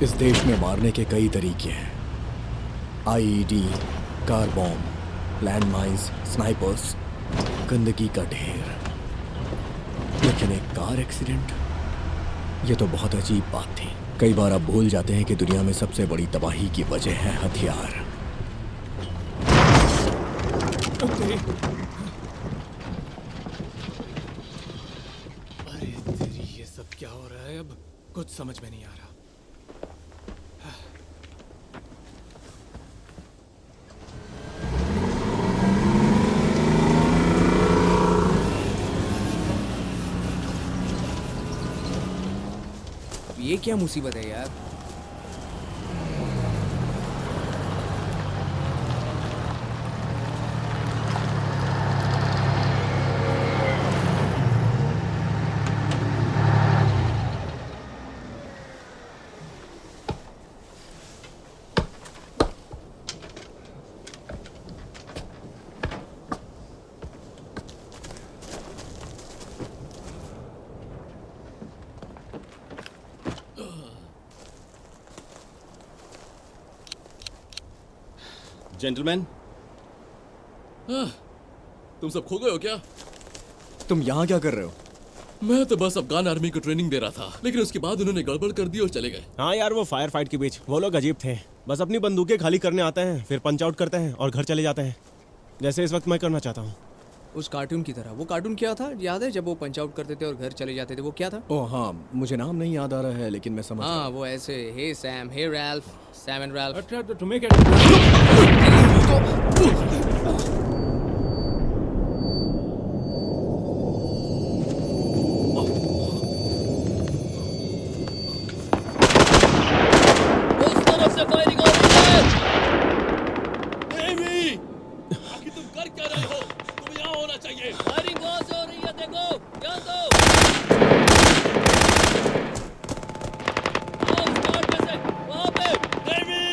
S2: इस देश में मारने के कई तरीके हैं। IED, car bomb, land mines, snipers, गंदगी का ढेर। लेकिन एक कार एक्सीडेंट, ये तो बहुत अजीब बात थी। कई बार आप भूल जाते हैं कि दुनिया में सबसे बड़ी तबाही की वजह है हथियार।
S1: अरे तेरी, ये सब क्या हो रहा है? अब कुछ समझ में नहीं आ रहा।
S5: ये क्या मुसीबत है यार?
S4: जेंटलमैन,
S3: तुम सब खो गए हो क्या?
S2: तुम यहाँ क्या कर रहे हो?
S3: मैं तो बस अफगान आर्मी को ट्रेनिंग दे रहा था, लेकिन उसके बाद उन्होंने गड़बड़ कर दी और चले गए।
S8: हाँ यार, वो फायर फाइट के बीच वो लोग अजीब थे। बस अपनी बंदूकें खाली करने आते हैं, फिर पंच आउट करते हैं और घर चले जाते हैं, जैसे इस वक्त मैं करना चाहता हूँ।
S5: उस कार्टून की तरह। वो कार्टून क्या था याद है, जब वो पंच आउट करते थे और घर चले जाते थे? वो क्या था?
S2: ओह हाँ, मुझे नाम नहीं याद आ रहा है, लेकिन मैं समझ
S5: हाँ, वो ऐसे, hey Sam, hey Ralph, Sam and Ralph.
S1: अच्छा, तो तुम्हें क्या?
S3: उस तरफ से फायरिंग हो रही है। नेवी, आखिर तुम कर क्या रहे हो? तुम यहाँ होना चाहिए। फायरिंग वहाँ से हो रही है, देखो, ध्यान दो। आओ, स्टार्ट में से, वहाँ पे। नेवी।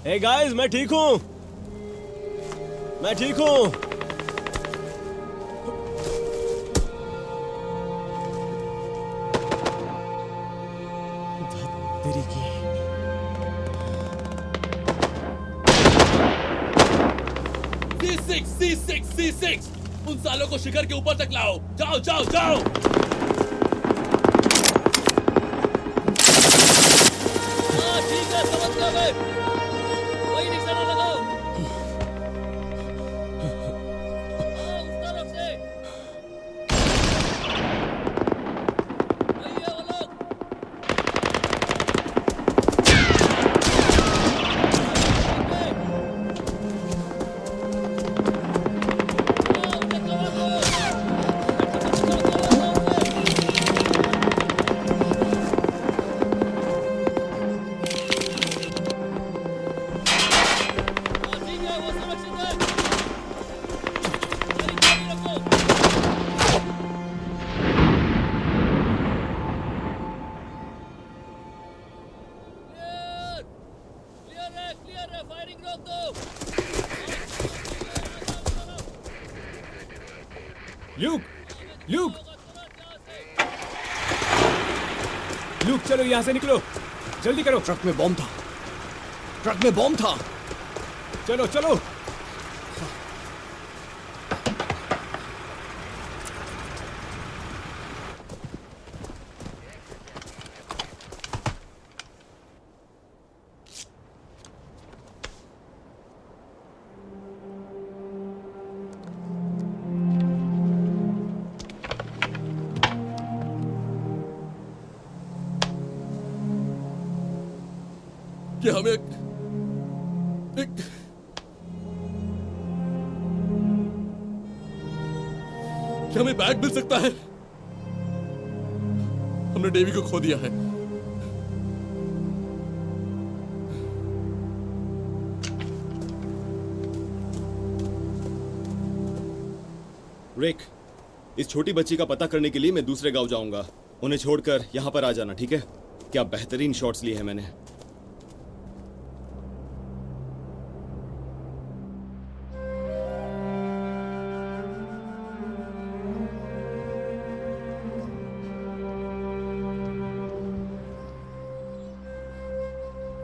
S8: हे गाइस, मैं ठीक हूँ, मैं ठीक हूँ। तेरी की
S3: C6 उन सालों को शिखर के ऊपर तक लाओ। जाओ जाओ जाओ। हाँ ठीक है, समझ गया मैं। वही निशाना लगाओ। हाँ, उस तरफ से। वही है वो लोग। क्लियर है, फायरिंग रोक दो।
S1: ल्यूक, ल्यूक, ल्यूक, चलो यहाँ से निकलो, जल्दी करो।
S7: ट्रक में बॉम्ब था, ट्रक में बॉम्ब था।
S1: चलो चलो।
S3: क्या हमें एक हमें बैग मिल सकता है? हमने डेवी को खो दिया है।
S4: रिक, इस छोटी बच्ची का पता करने के लिए मैं दूसरे गांव जाऊंगा। उन्हें छोड़कर यहाँ पर आ जाना, ठीक है? क्या बेहतरीन शॉट्स लिए हैं मैंने।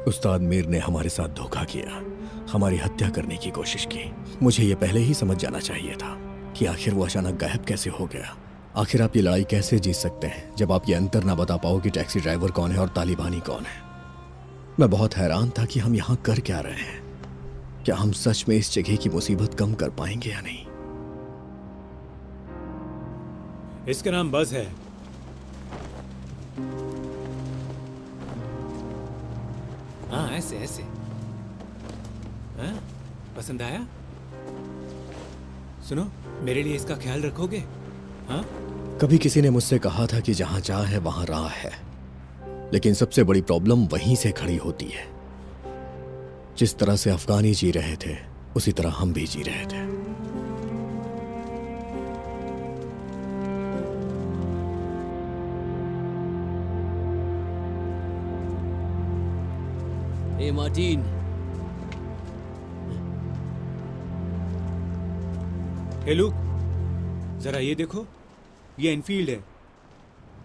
S2: उस्ताद मीर ने हमारे साथ धोखा किया, हमारी हत्या करने की कोशिश की। मुझे ये पहले ही समझ जाना चाहिए था कि आखिर वो अचानक गायब कैसे हो गया। आखिर आप ये लड़ाई कैसे जीत सकते हैं जब आप ये अंतर ना बता पाओ कि टैक्सी ड्राइवर कौन है और तालिबानी कौन है। मैं बहुत हैरान था कि हम यहाँ कर क्या रहे हैं। क्या हम सच में इस जगह की मुसीबत कम कर पाएंगे या नहीं?
S1: इसका नाम बज़ है। हाँ, ऐसे ऐसे। हाँ? पसंद आया? सुनो, मेरे लिए इसका ख्याल रखोगे? हाँ?
S2: कभी किसी ने मुझसे कहा था कि जहां चाह है वहां राह है, लेकिन सबसे बड़ी प्रॉब्लम वहीं से खड़ी होती है। जिस तरह से अफगानी जी रहे थे उसी तरह हम भी जी रहे थे।
S3: ए मार्टिन,
S1: हे लुक, जरा ये देखो, ये एनफील्ड है।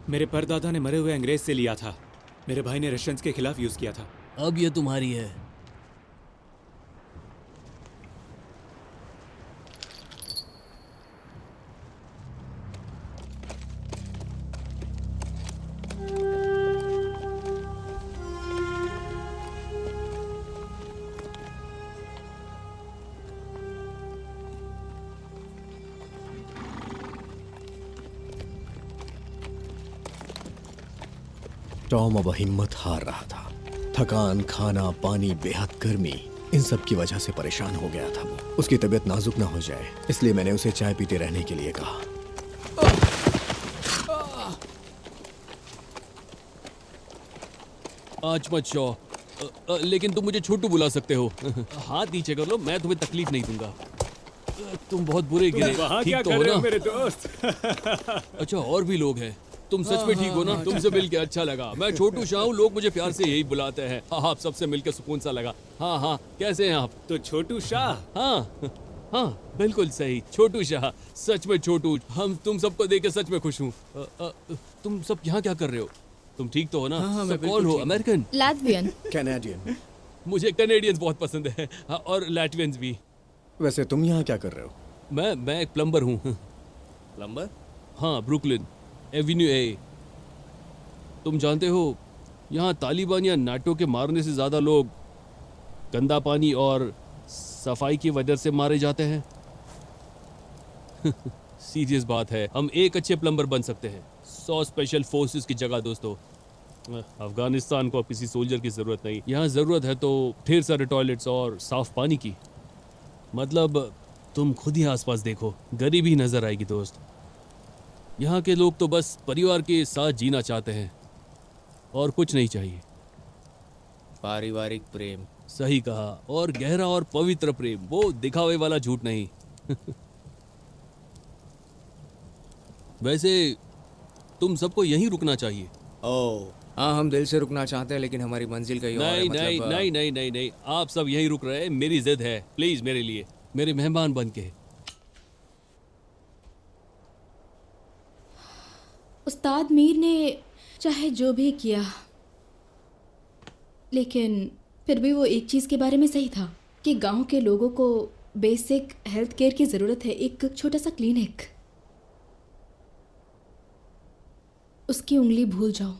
S1: मेरे परदादा ने मरे हुए अंग्रेज से लिया था। मेरे भाई ने रशियंस के खिलाफ यूज किया था।
S3: अब ये तुम्हारी है।
S2: टॉम अब हिम्मत हार रहा था। थकान, खाना, पानी, बेहद गर्मी, इन सब की वजह से परेशान हो गया था वो। उसकी तबीयत नाजुक ना हो जाए, इसलिए मैंने उसे चाय पीते रहने के लिए कहा।
S3: आज मत शो, लेकिन तुम मुझे छोटू बुला सकते हो। हाथ नीचे कर लो, मैं तुम्हें तकलीफ नहीं दूंगा। तुम बहुत बुरे गिरे।
S1: वहाँ
S3: ठीक
S1: क्या
S3: तो
S1: कर
S3: हो
S1: रहे
S3: ना?
S1: हो मेरे दोस्त?
S3: अच्छा, और भी लोग हैं। तुम सच में ठीक हो ना? तुमसे मिलके अच्छा लगा। मैं छोटू शाह हूँ, लोग मुझे प्यार से यही बुलाते हैं। हाँ, आप सबसे मिलकर सुकून सा लगा। हाँ हाँ, कैसे हैं आप?
S1: तो छोटू शाह?
S3: हाँ हाँ, बिल्कुल सही, छोटू शाह। सच में छोटू, हम तुम सबको देख के सच में खुश हूँ। तुम सब यहाँ क्या कर रहे हो? तुम ठीक तो हो ना? सब कौन हो? अमेरिकन?
S9: लैटवियन।
S2: कैनेडियन।
S3: मुझे कैनेडियंस बहुत पसंद है। हाँ, और लैटवियंस भी।
S2: वैसे तुम यहाँ क्या कर रहे हो?
S3: मैं एक प्लम्बर हूँ।
S2: प्लम्बर?
S3: हाँ, ब्रुकलिन एवेन्यू ए। तुम जानते हो, यहाँ तालिबान या नाटो के मारने से ज़्यादा लोग गंदा पानी और सफाई की वजह से मारे जाते हैं। सीरियस बात है। हम एक अच्छे प्लम्बर बन सकते हैं 100 स्पेशल फोर्सेस की जगह। दोस्तों, अफगानिस्तान को अब किसी सोल्जर की ज़रूरत नहीं। यहाँ ज़रूरत है तो ढेर सारे टॉयलेट्स और साफ़ पानी की। मतलब तुम खुद ही आसपास देखो, गरीबी नज़र आएगी दोस्त। यहाँ के लोग तो बस परिवार के साथ जीना चाहते हैं और कुछ नहीं चाहिए।
S5: पारिवारिक प्रेम।
S3: सही कहा, और गहरा और पवित्र प्रेम, वो दिखावे वाला झूठ नहीं। वैसे तुम सबको यहीं रुकना चाहिए।
S5: ओह हाँ, हम दिल से रुकना चाहते हैं, लेकिन हमारी मंजिल कहीं और है।
S3: नहीं नहीं
S5: मतलब,
S3: नहीं नहीं नहीं नहीं, आप सब यहीं रुक रहे हैं। मेरी जिद है, प्लीज मेरे लिए, मेरे मेहमान बन के।
S9: उस्ताद मीर ने चाहे जो भी किया, लेकिन फिर भी वो एक चीज़ के बारे में सही था कि गांव के लोगों को बेसिक हेल्थ केयर की ज़रूरत है। एक छोटा सा क्लिनिक। उसकी उंगली भूल जाओ,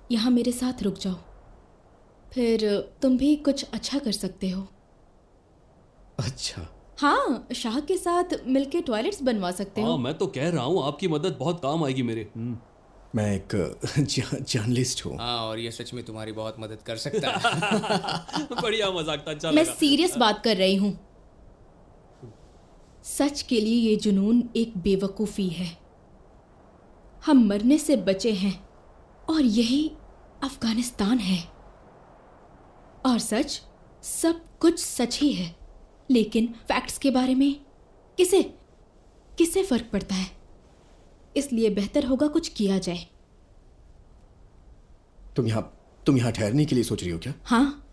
S9: यहाँ मेरे साथ रुक जाओ, फिर तुम भी कुछ अच्छा कर सकते हो।
S2: अच्छा।
S9: हाँ, शाह के साथ मिलके टॉयलेट्स बनवा सकते हो।
S3: हाँ, मैं तो कह रहा हूँ, आपकी मदद बहुत काम आएगी मेरे।
S2: मैं एक जर्नलिस्ट हूँ।
S5: हाँ, और ये सच में तुम्हारी बहुत मदद कर सकता है।
S3: बढ़िया मजाक था, अच्छा
S9: मैं
S3: लगा।
S9: सीरियस बात कर रही हूँ। सच के लिए ये जुनून एक बेवकूफ़ी है। हम मरने से बचे हैं और यही अफगानिस्तान है। और सच, सब कुछ सच ही है, लेकिन फैक्ट्स के बारे में किसे फर्क पड़ता है? इसलिए बेहतर होगा कुछ किया जाए।
S2: तुम यहाँ ठहरने के लिए सोच रही हो क्या?
S9: हाँ,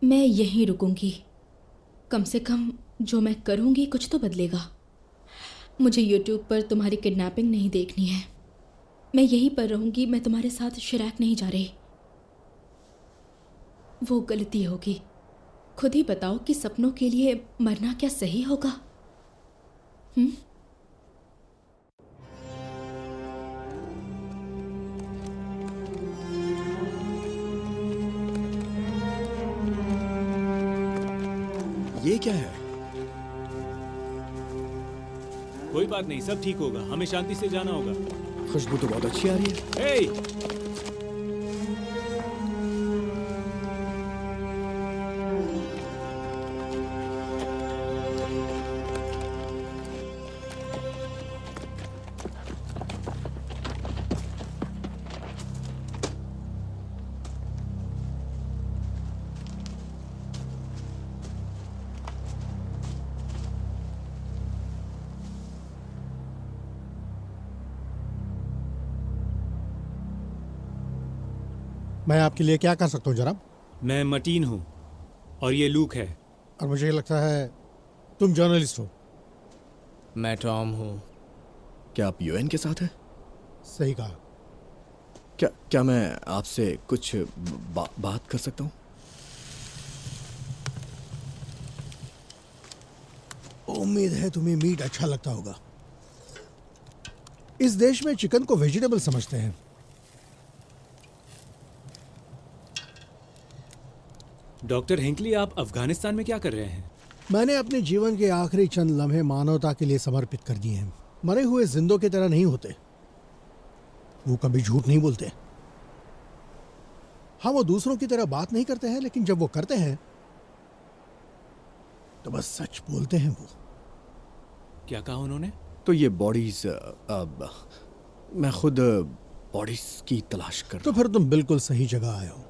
S9: मैं यहीं रुकूंगी। कम से कम जो मैं करूंगी कुछ तो बदलेगा। मुझे YouTube पर तुम्हारी किडनैपिंग नहीं देखनी है। मैं यहीं पर रहूंगी। मैं तुम्हारे साथ शिराक नहीं जा रही। वो गलती होगी। खुद ही बताओ कि सपनों के लिए मरना क्या सही होगा?
S2: ये क्या है?
S1: कोई बात नहीं, सब ठीक होगा। हमें शांति से जाना होगा।
S2: खुशबू तो बहुत अच्छी आ रही है।
S1: हे!
S12: मैं आपके लिए क्या कर सकता हूँ जनाब?
S1: मैं मटीन हूँ और ये लूक है।
S12: और मुझे लगता है तुम जर्नलिस्ट हो।
S5: मैं टॉम हूँ।
S2: क्या आप यूएन के साथ हैं?
S12: सही कहा।
S2: क्या मैं आपसे कुछ बात कर सकता हूँ?
S12: उम्मीद है तुम्हें मीट अच्छा लगता होगा। इस देश में चिकन को वेजिटेबल समझते हैं।
S1: डॉक्टर हिंकली, आप अफगानिस्तान में क्या कर रहे हैं?
S12: मैंने अपने जीवन के आखिरी चंद लम्हे मानवता के लिए समर्पित कर दिए हैं। मरे हुए जिंदों की तरह नहीं होते। वो कभी झूठ नहीं बोलते। हाँ, वो दूसरों की तरह बात नहीं करते हैं, लेकिन जब वो करते हैं तो बस सच बोलते हैं। वो
S1: क्या कहा उन्होंने?
S2: तो ये बॉडीज, मैं खुद बॉडीज की तलाश कर।
S12: तो फिर तुम बिल्कुल सही जगह आए हो।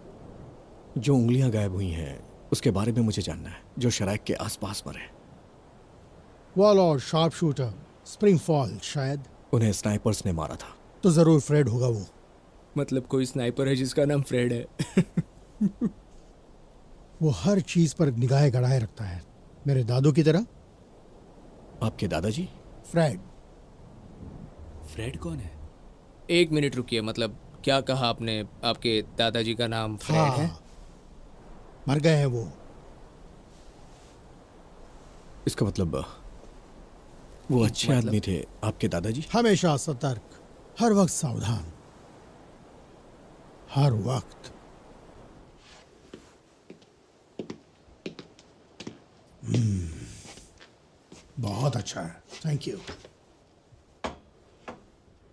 S2: जो उंगलियां गायब हुई हैं उसके बारे में मुझे जानना है, जो शराक के आसपास मरे।
S12: वॉल और शार्प शूटर, स्प्रिंग फॉल शायद।
S2: उन्हें स्नाइपर्स ने मारा था।
S12: तो जरूर फ्रेड होगा वो।
S7: मतलब कोई स्नाइपर है जिसका नाम फ्रेड है?
S12: वो हर चीज पर निगाहें गड़ाए रखता है, मेरे दादू की तरह।
S2: आपके दादाजी?
S12: फ्रेड।
S1: फ्रेड कौन है?
S5: एक मिनट रुकिए, मतलब क्या कहा आपने? आपके दादाजी का नाम फ्रेड है?
S12: मर गए हैं वो।
S2: इसका मतलब वो अच्छे आदमी थे आपके दादाजी?
S12: हमेशा सतर्क, हर वक्त सावधान, हर वक्त। बहुत अच्छा है, थैंक यू।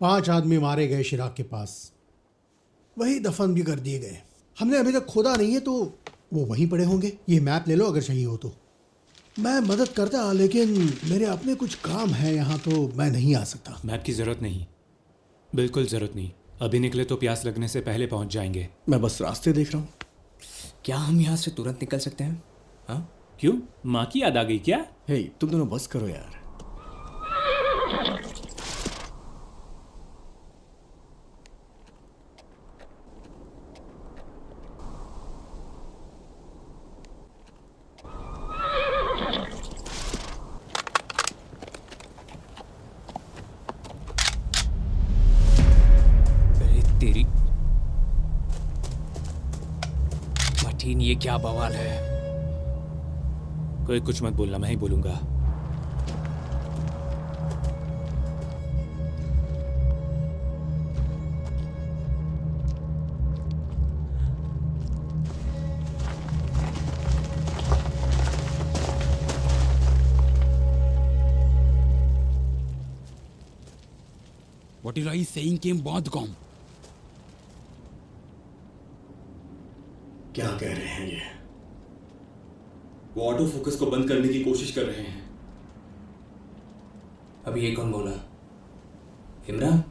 S12: 5 आदमी मारे गए शिराक के पास, वही दफन भी कर दिए गए। हमने अभी तक खोदा नहीं है, तो वो वहीं पड़े होंगे। ये मैप ले लो अगर चाहिए हो तो। मैं मदद करता, लेकिन मेरे अपने कुछ काम है यहाँ, तो मैं नहीं आ सकता।
S1: मैप की जरूरत नहीं, बिल्कुल जरूरत नहीं। अभी निकले तो प्यास लगने से पहले पहुंच जाएंगे।
S2: मैं बस रास्ते देख रहा हूँ।
S5: क्या हम यहाँ से तुरंत निकल सकते हैं? हाँ?
S1: क्यों, माँ की याद आ गई क्या?
S2: हे, तुम दोनों बस करो यार।
S5: तेरी मटीन, ये क्या बवाल है?
S1: कोई कुछ मत बोलना, मैं ही बोलूंगा।
S10: What is I saying came बहुत कम।
S2: क्या कह रहे हैं ये?
S4: वो ऑटो फोकस को बंद करने की कोशिश कर रहे हैं।
S5: अभी ये कौन बोला? इमरान?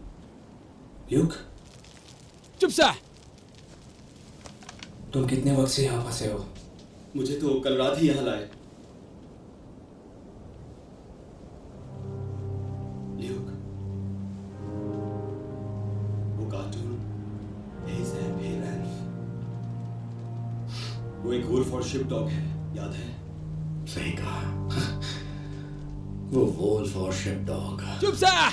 S5: ल्यूक?
S10: चुप सा।
S5: तुम कितने वक्त से यहाँ फंसे हो?
S4: मुझे तो कल रात ही यहाँ लाए। ल्यूक, वो कार्टून वो एक वुल्फ और शिप डॉग है, याद है?
S12: सही कहा। वो वुल्फ और शिप डॉग।
S10: चुप सा।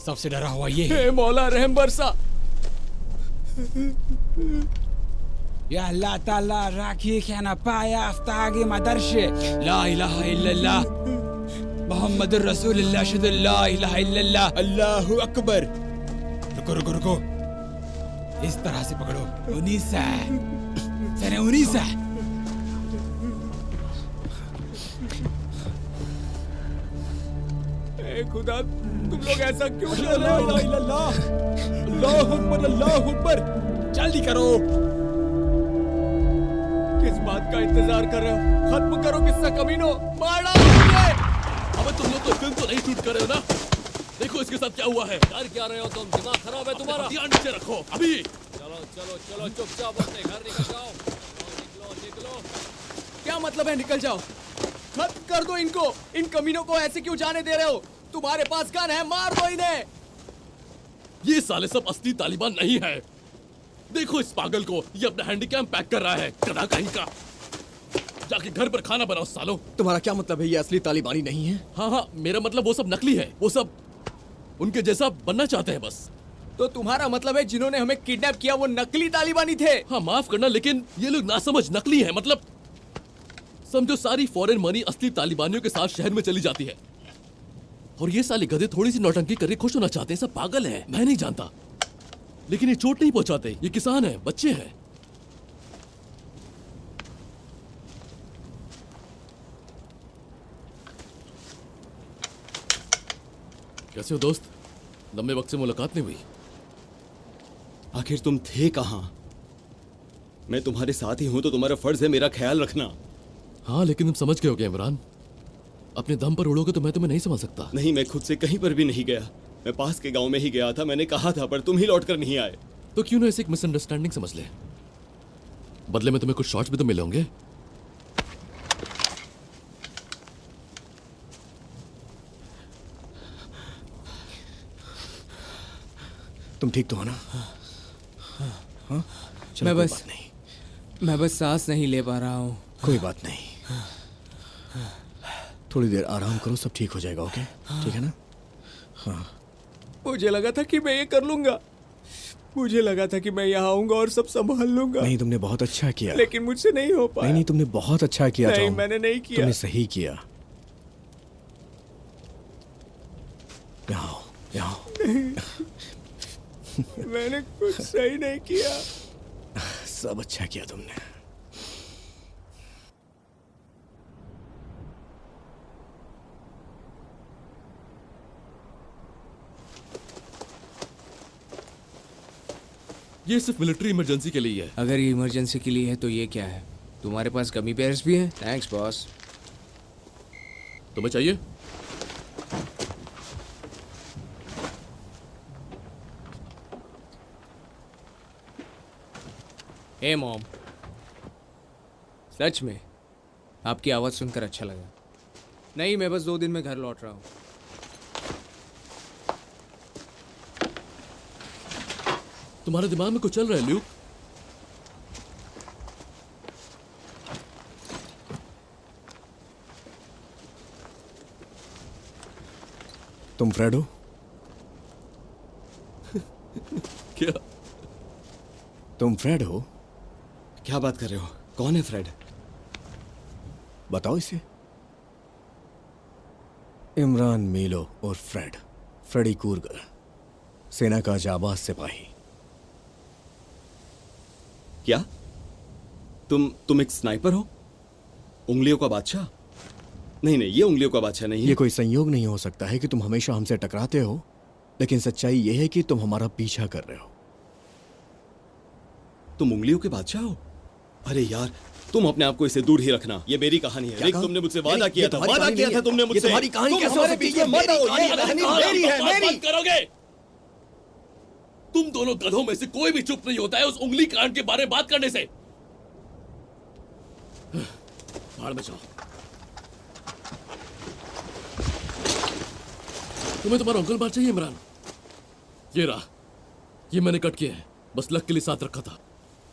S10: सबसे डरा हुआ ये
S7: हे मौला रहम बरसा।
S10: या अल्लाह ताला राखी खाना पाया आफ्तागे मदरशे ला इलाहा इल्लल्लाह मोहम्मद रसूलुल्लाह शद ला इलाहा इल्लल्लाह अल्लाहु अकबर। रुको रुको रुको, इस तरह से पकड़ो। 19 सने 19
S7: खुदा, तुम लोग ऐसा क्यों कर रहे हो? अल्लाह अकबर,
S10: जल्दी करो।
S7: किस बात का इंतजार कर रहे हो? खत्म करो किस्सा कमीनो, मार डालो मुझे।
S3: अबे तुम लोग तो फिल्म तो नहीं शूट कर रहे हो ना? देखो इसके साथ क्या हुआ है।
S1: कर क्या रहे हो तुम? दिमाग खराब है तुम्हारा?
S3: ध्यान नीचे रखो अभी।
S1: चलो चलो चलो चुपचाप अपने घर निकल जाओ। निकलो निकलो।
S7: क्या मतलब है निकल जाओ? खत्म कर दो इनको। इन कमीनों को ऐसे क्यों जाने दे रहे हो? तुम्हारे पास गन है, मार दो इन्हें।
S3: ये साले सब असली तालिबान नहीं है। देखो इस पागल को, ये अपना हैंडीकैम पैक कर रहा है, गधा कहीं का। जाके घर पर खाना बनाओ सालो।
S7: तुम्हारा क्या मतलब है ये असली तालिबानी नहीं है?
S3: हाँ हाँ, मेरा मतलब वो सब नकली है। वो सब उनके जैसा बनना चाहते हैं बस।
S7: तो तुम्हारा मतलब है जिन्होंने हमें किडनैप किया वो नकली तालिबानी थे?
S3: हाँ माफ करना, लेकिन ये लोग नासमझ नकली है। मतलब समझो सारी फॉरेन मनी असली तालिबानियों के साथ शहर में चली जाती है, और ये साले गधे थोड़ी सी नौटंकी करके खुश होना चाहते हैं। सब पागल हैं, मैं नहीं जानता, लेकिन ये चोट नहीं पहुंचाते। ये किसान हैं, बच्चे हैं। कैसे हो दोस्त? लंबे वक्त से मुलाकात नहीं हुई।
S4: आखिर तुम थे कहां? मैं तुम्हारे साथ ही हूं तो तुम्हारा फर्ज है मेरा ख्याल रखना।
S3: हाँ लेकिन तुम समझ गए होगे इमरान। अपने दम पर उड़ोगे तो मैं तुम्हें नहीं समझ सकता।
S4: नहीं, मैं खुद से कहीं पर भी नहीं गया। मैं पास के गांव में ही गया था। मैंने कहा था, पर तुम ही लौट कर नहीं आए।
S3: तो क्यों ना इसे एक मिसअंडरस्टैंडिंग समझ ले। बदले में तुम्हें कुछ शॉट्स भी तो मिले होंगे।
S2: तुम ठीक तो हो ना? हाँ?
S7: मैं बस सांस नहीं ले पा रहा हूँ।
S2: कोई बात नहीं, थोड़ी देर आराम करो, सब ठीक हो जाएगा। ओके, ठीक है ना? हाँ।
S7: मुझे लगा था कि मैं ये कर लूंगा। मुझे लगा था कि मैं यहाँ आऊंगा और सब संभाल लूंगा।
S2: नहीं, तुमने बहुत अच्छा किया।
S7: लेकिन मुझसे नहीं हो पाया।
S2: नहीं, तुमने बहुत अच्छा किया।
S7: नहीं,
S2: टॉम।
S7: मैंने नहीं किया।
S2: तुमने सही किया। यहाँ आओ।
S7: मैंने कुछ सही नहीं किया।
S2: सब अच्छा किया तुमने।
S3: ये सिर्फ मिलिट्री इमरजेंसी के लिए है।
S5: अगर ये इमरजेंसी के लिए है तो ये क्या है? तुम्हारे पास गमी पेयर्स भी हैं? Thanks boss.
S3: तुम्हें चाहिए?
S5: हे मॉम, सच में आपकी आवाज़ सुनकर अच्छा लगा। नहीं, मैं बस 2 दिन में घर लौट रहा हूँ।
S3: तुम्हारे दिमाग में कुछ चल रहा है ल्यूक?
S2: तुम फ्रेड हो?
S3: क्या?
S2: तुम फ्रेड हो?
S4: क्या बात कर रहे हो? कौन है फ्रेड?
S2: बताओ इसे। इमरान मीलो और फ्रेड, फ्रेडी कूरगर, सेना का जाबाज सिपाही।
S4: क्या? तुम एक स्नाइपर हो? उंगलियों का बादशाह? नहीं, ये उंगलियों का बादशाह नहीं है।
S2: ये कोई संयोग नहीं हो सकता है कि तुम हमेशा हमसे टकराते हो, लेकिन सच्चाई यह है कि तुम हमारा पीछा कर रहे हो।
S4: तुम उंगलियों के बादशाह हो? अरे यार, तुम अपने आप को इससे दूर ही रखना। ये मेरी कहानी है। रिक, तुमने मुझसे वादा किया था। वादा किया था तुमने मुझसे।
S7: तुम्हारी कहानी
S4: तुम
S7: कैसे
S4: हमारे
S7: हो सकती
S4: पीछे
S7: है?
S4: मत आओ। ये
S7: कहानी
S4: कहानी मेरी है,
S3: बकवास
S4: मेरी।
S3: बंद करोगे? तुम दोनों गधों में से कोई भी चुप नहीं होता है उस उंगली कांड के बारे में बात करने से। भाड़ में जाओ। तुम्हें तुम्हारा अंकल बार चाहिए इमरान? ये रहा, ये मैंने कट किया है, बस लक के लिए साथ रखा था।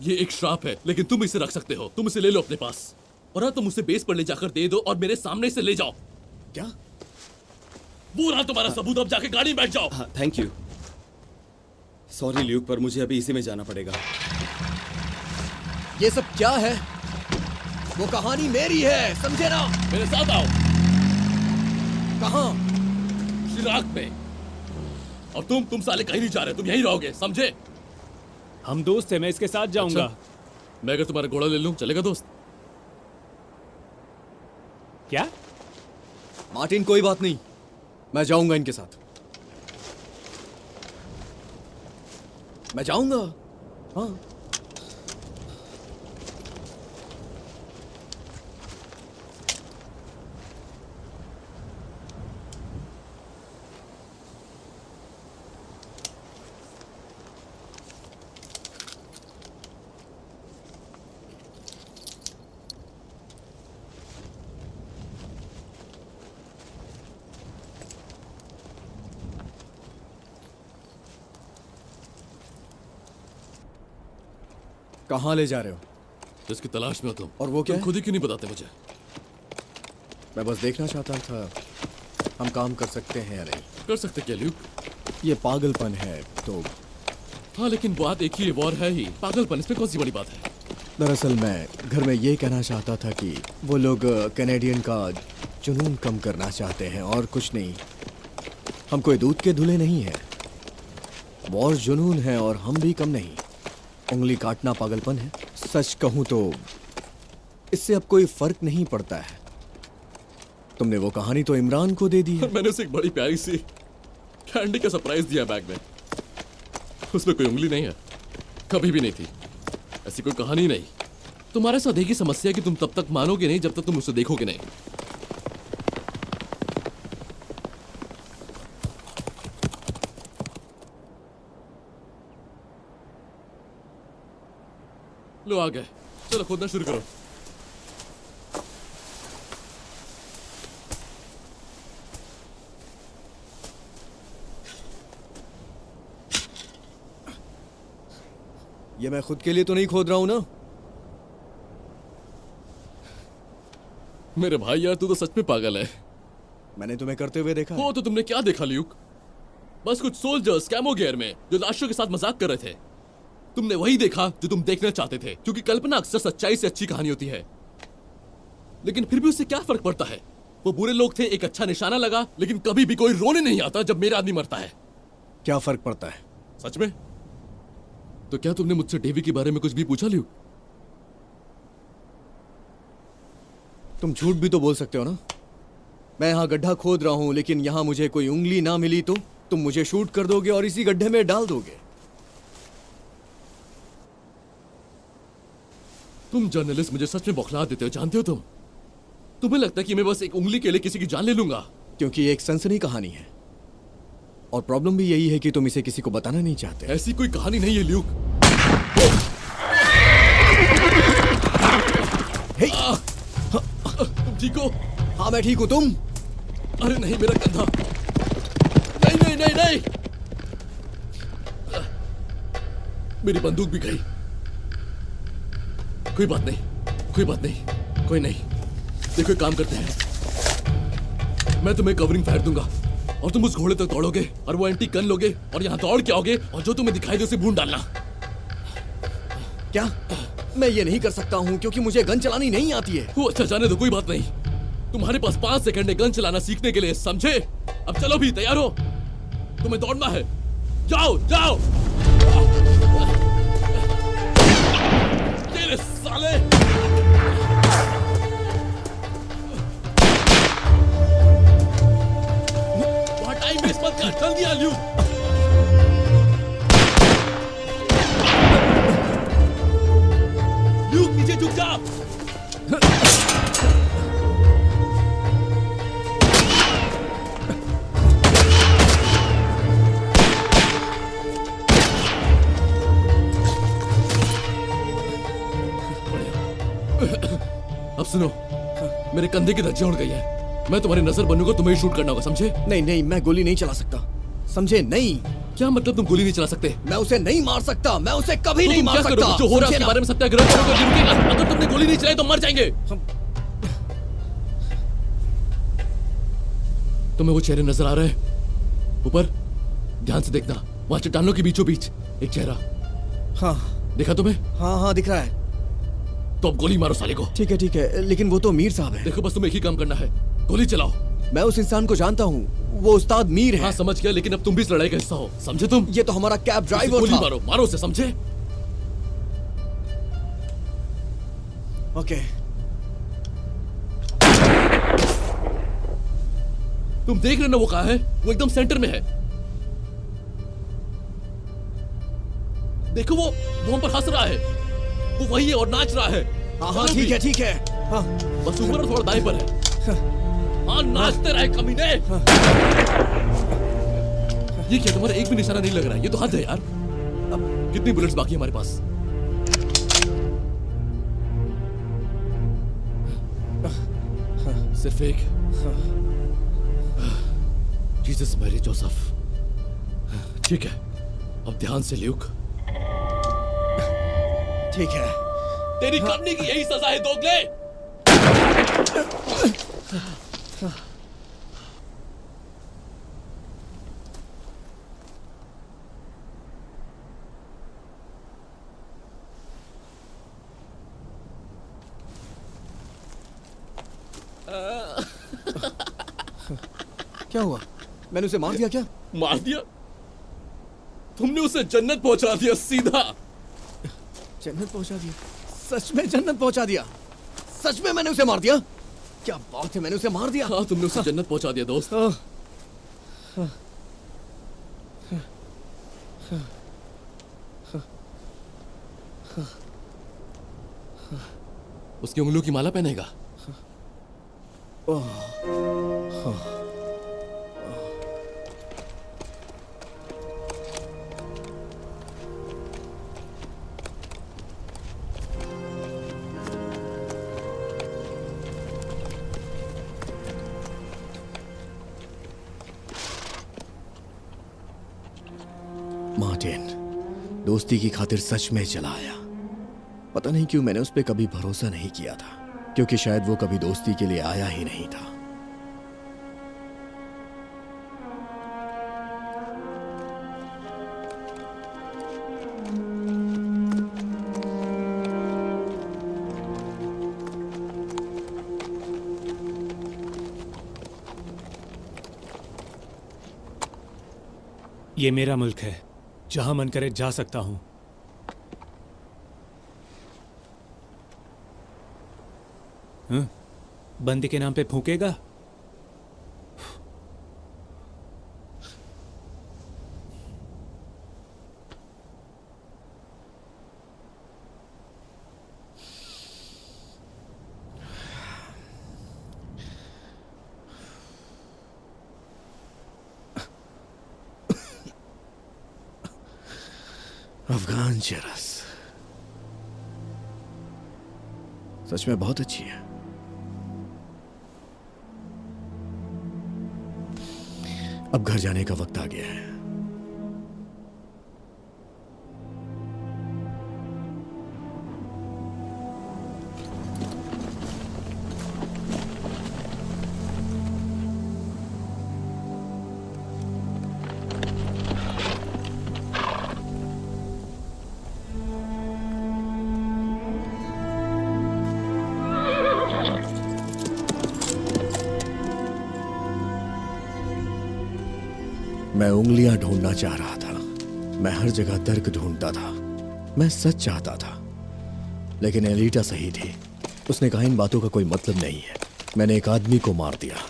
S3: ये एक श्राप है, लेकिन तुम इसे रख सकते हो। तुम इसे ले लो अपने पास, और हाँ, तुम उसे बेस पर ले जाकर दे दो और मेरे सामने से ले जाओ।
S2: क्या?
S3: वो रहा तुम्हारा सबूत। अब जाके गाड़ी में बैठ जाओ।
S4: हाँ, थैंक यू। सॉरी ल्यूक, पर मुझे अभी इसी में जाना पड़ेगा।
S7: ये सब क्या है? वो कहानी मेरी है, समझे ना?
S3: मेरे साथ आओ।
S7: कहाँ?
S3: शिराक में। और तुम साले कहीं नहीं जा रहे, तुम यहीं रहोगे, समझे?
S1: हम दोस्त हैं, मैं इसके साथ जाऊंगा।
S3: अच्छा, मैं अगर तुम्हारा घोड़ा ले लूं, चलेगा दोस्त?
S1: क्या?
S7: मार्टिन, कोई बात नहीं, मैं जाऊंगा इनके साथ। मैं जाऊंगा। हाँ, कहाँ ले जा रहे हो?
S3: जिसकी तलाश में हो तुम।
S2: और वो क्या
S3: तुम
S2: है?
S3: खुद ही क्यों नहीं बताते मुझे?
S2: मैं बस देखना चाहता था हम काम कर सकते हैं या नहीं।
S3: कर सकते क्या ल्यूक?
S2: ये पागलपन है तो।
S3: हाँ, लेकिन बात एक ही वॉर है ही। पागलपन, इसमें कौन सी बड़ी बात है?
S2: दरअसल मैं घर में ये कहना चाहता था कि वो लोग कैनेडियन का जुनून कम करना चाहते हैं और कुछ नहीं। हम कोई दूध के धुले नहीं हैं। वॉर जुनून है और हम भी कम नहीं। उंगली काटना पागलपन है। सच कहूं तो इससे अब कोई फर्क नहीं पड़ता है। तुमने वो कहानी तो इमरान को दे दी है।
S3: मैंने उसे एक बड़ी प्यारी सी कैंडी का सरप्राइज दिया बैग में। उसमें कोई उंगली नहीं है, कभी भी नहीं थी। ऐसी कोई कहानी नहीं। तुम्हारे साथ एक ही समस्या है कि तुम तब तक मानोगे नहीं जब तक तुम उसे देखोगे नहीं। लो आ गए, चलो खोदना शुरू करो।
S2: ये मैं खुद के लिए तो नहीं खोद रहा हूं ना।
S3: मेरे भाई यार, तू तो सच में पागल है।
S2: मैंने तुम्हें करते हुए देखा।
S3: हो तो तुमने क्या देखा ल्यूक? बस कुछ सोल्जर्स कैमो गियर में जो लाशों के साथ मजाक कर रहे थे। तुमने वही देखा जो तुम देखना चाहते थे, क्योंकि कल्पना अक्सर सच्चाई से अच्छी कहानी होती है। लेकिन फिर भी उससे क्या फर्क पड़ता है? वो बुरे लोग थे, एक अच्छा निशाना लगा, लेकिन कभी भी कोई रोने नहीं आता जब मेरा आदमी मरता है।
S2: क्या फर्क पड़ता है?
S3: सच में? तो क्या तुमने मुझसे डेवी के बारे में कुछ भी पूछा ल्यूक?
S2: तुम झूठ भी तो बोल सकते हो ना। मैं यहाँ गड्ढा खोद रहा हूँ, लेकिन यहाँ मुझे कोई उंगली ना मिली तो तुम मुझे शूट कर दोगे और इसी गड्ढे में डाल दोगे।
S3: तुम जर्नलिस्ट मुझे सच में बौखला देते हो, जानते हो तुम? तुम्हें लगता है कि मैं बस एक उंगली के लिए किसी की जान ले लूंगा?
S2: क्योंकि ये एक सनसनी कहानी है और प्रॉब्लम भी यही है कि तुम इसे किसी को बताना नहीं चाहते।
S3: ऐसी कोई कहानी नहीं है ल्यूक। तुम ठीक हो?
S2: हाँ मैं ठीक हूँ, तुम?
S3: अरे नहीं, मेरा कंधा। नहीं नहीं नहीं नहीं। मेरी बंदूक भी गई। कोई बात नहीं, कोई बात नहीं, कोई नहीं। देखो एक काम करते हैं, मैं तुम्हें कवरिंग फायर दूंगा और तुम उस घोड़े तक दौड़ोगे और वो एंटी गन लोगे और यहाँ दौड़ के आओगे और जो तुम्हें दिखाई दे उसे भून डालना।
S7: क्या? मैं ये नहीं कर सकता हूँ क्योंकि मुझे गन चलानी नहीं आती है।
S3: वो अच्छा, जाने दो, कोई बात नहीं। तुम्हारे पास 5 सेकंड है गन चलाना सीखने के लिए, समझे? अब चलो भी, तैयार हो? तुम्हें दौड़ना है, जाओ जाओ। तेरे साले! वहाँ टाइम वेस्ट मत कर, जल्दी आ ल्यूक। ल्यूक नीचे झुक जा। अब सुनो, मेरे कंधे की धज्जियां उड़ गई है। मैं तुम्हारी नजर बनूंगा, तुम्हें शूट करना होगा, समझे?
S7: नहीं नहीं, मैं गोली नहीं चला सकता, समझे? नहीं।
S3: क्या मतलब तुम गोली नहीं चला सकते?
S7: मैं उसे नहीं मार सकता, मैं उसे कभी नहीं मार सकता।
S3: जो हो रहा है उसके बारे में सत्याग्रह करोगे, रुकेगा। अगर तुमने गोली नहीं चलाई तो मर जाएंगे। तुम्हें वो चेहरे नजर आ रहे हैं ऊपर? ध्यान से देखना, वहां चट्टानों के बीचों बीच एक चेहरा।
S7: हाँ
S3: देखा तुम्हें?
S7: हाँ हाँ दिख रहा है।
S3: तो अब गोली मारो साले को।
S7: ठीक है, लेकिन वो तो मीर साहब है।
S3: देखो बस तुम्हें एक ही काम करना है, गोली चलाओ।
S7: मैं उस इंसान को जानता हूँ, वो उस्ताद मीर है।
S3: हाँ समझ गया, लेकिन अब तुम भी इस लड़ाई का हिस्सा हो, समझे तुम?
S7: ये तो हमारा कैब ड्राइवर
S3: गोली
S7: था।
S3: मारो, मारो उसे, समझे?
S7: ओके।
S3: तुम देख रहे ना वो कहाँ है? वो एकदम सेंटर में है। देखो वो हम पर हंस रहा है, वो वही है और नाच रहा है।
S7: हाँ ठीक है। हाँ
S3: बस ऊपर और थोड़ा दाएं पर है। हाँ नाचते रहे कमीने। ये क्या तुम्हारा एक भी निशाना नहीं लग रहा है? ये तो हद है यार। अब कितनी बुलेट्स बाकी है हमारे पास? सिर्फ एक। Jesus Mary Joseph. ठीक है, अब ध्यान से ल्यूक।
S7: ठीक है।
S3: तेरी करने की यही सजा है दोगले।
S7: क्या हुआ? मैंने उसे मार दिया क्या?
S3: मार दिया? तुमने उसे जन्नत पहुंचा दिया सीधा।
S7: जन्नत पहुंचा दिया? सच में जन्नत पहुंचा दिया? सच में मैंने उसे मार दिया? क्या बात है, मैंने उसे मार दिया?
S3: हाँ तुमने उसे जन्नत पहुंचा दिया दोस्त। उसकी उंगलियों की माला पहनेगा।
S7: मार्टिन दोस्ती की खातिर सच में चला आया। पता नहीं क्यों मैंने उस पर कभी भरोसा नहीं किया था, क्योंकि शायद वो कभी दोस्ती के लिए आया ही नहीं था।
S1: ये मेरा मुल्क है, जहां मन करे जा सकता हूं। बंदी के नाम पे फूकेगा?
S7: अफगान चरस सच में बहुत अच्छी है। अब घर जाने का वक्त आ गया है। मैं उंगलियां ढूंढना चाह रहा था, मैं हर जगह तर्क ढूंढता था, मैं सच चाहता था, लेकिन एलिटा सही थी। उसने कहा इन बातों का कोई मतलब नहीं है। मैंने एक आदमी को मार दिया।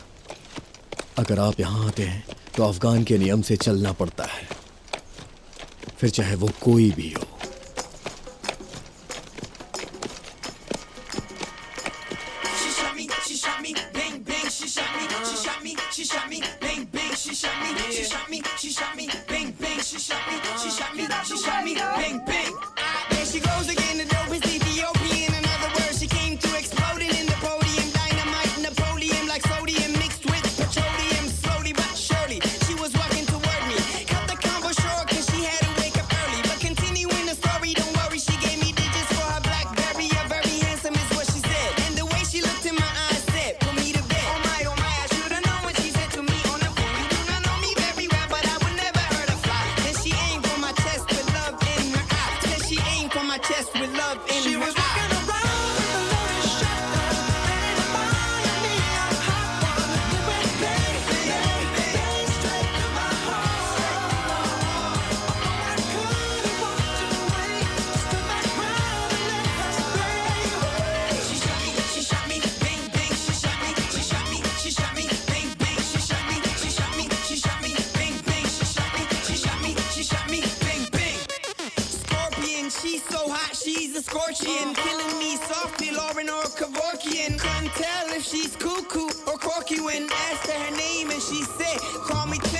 S7: अगर आप यहाँ आते हैं तो अफगान के नियम से चलना पड़ता है, फिर चाहे वो कोई भी हो।
S13: She's so hot, she's a scorpion, killing me softly, Lauren or Kevorkian. Couldn't tell if she's cuckoo or quirky when asked her name, and she said, "Call me."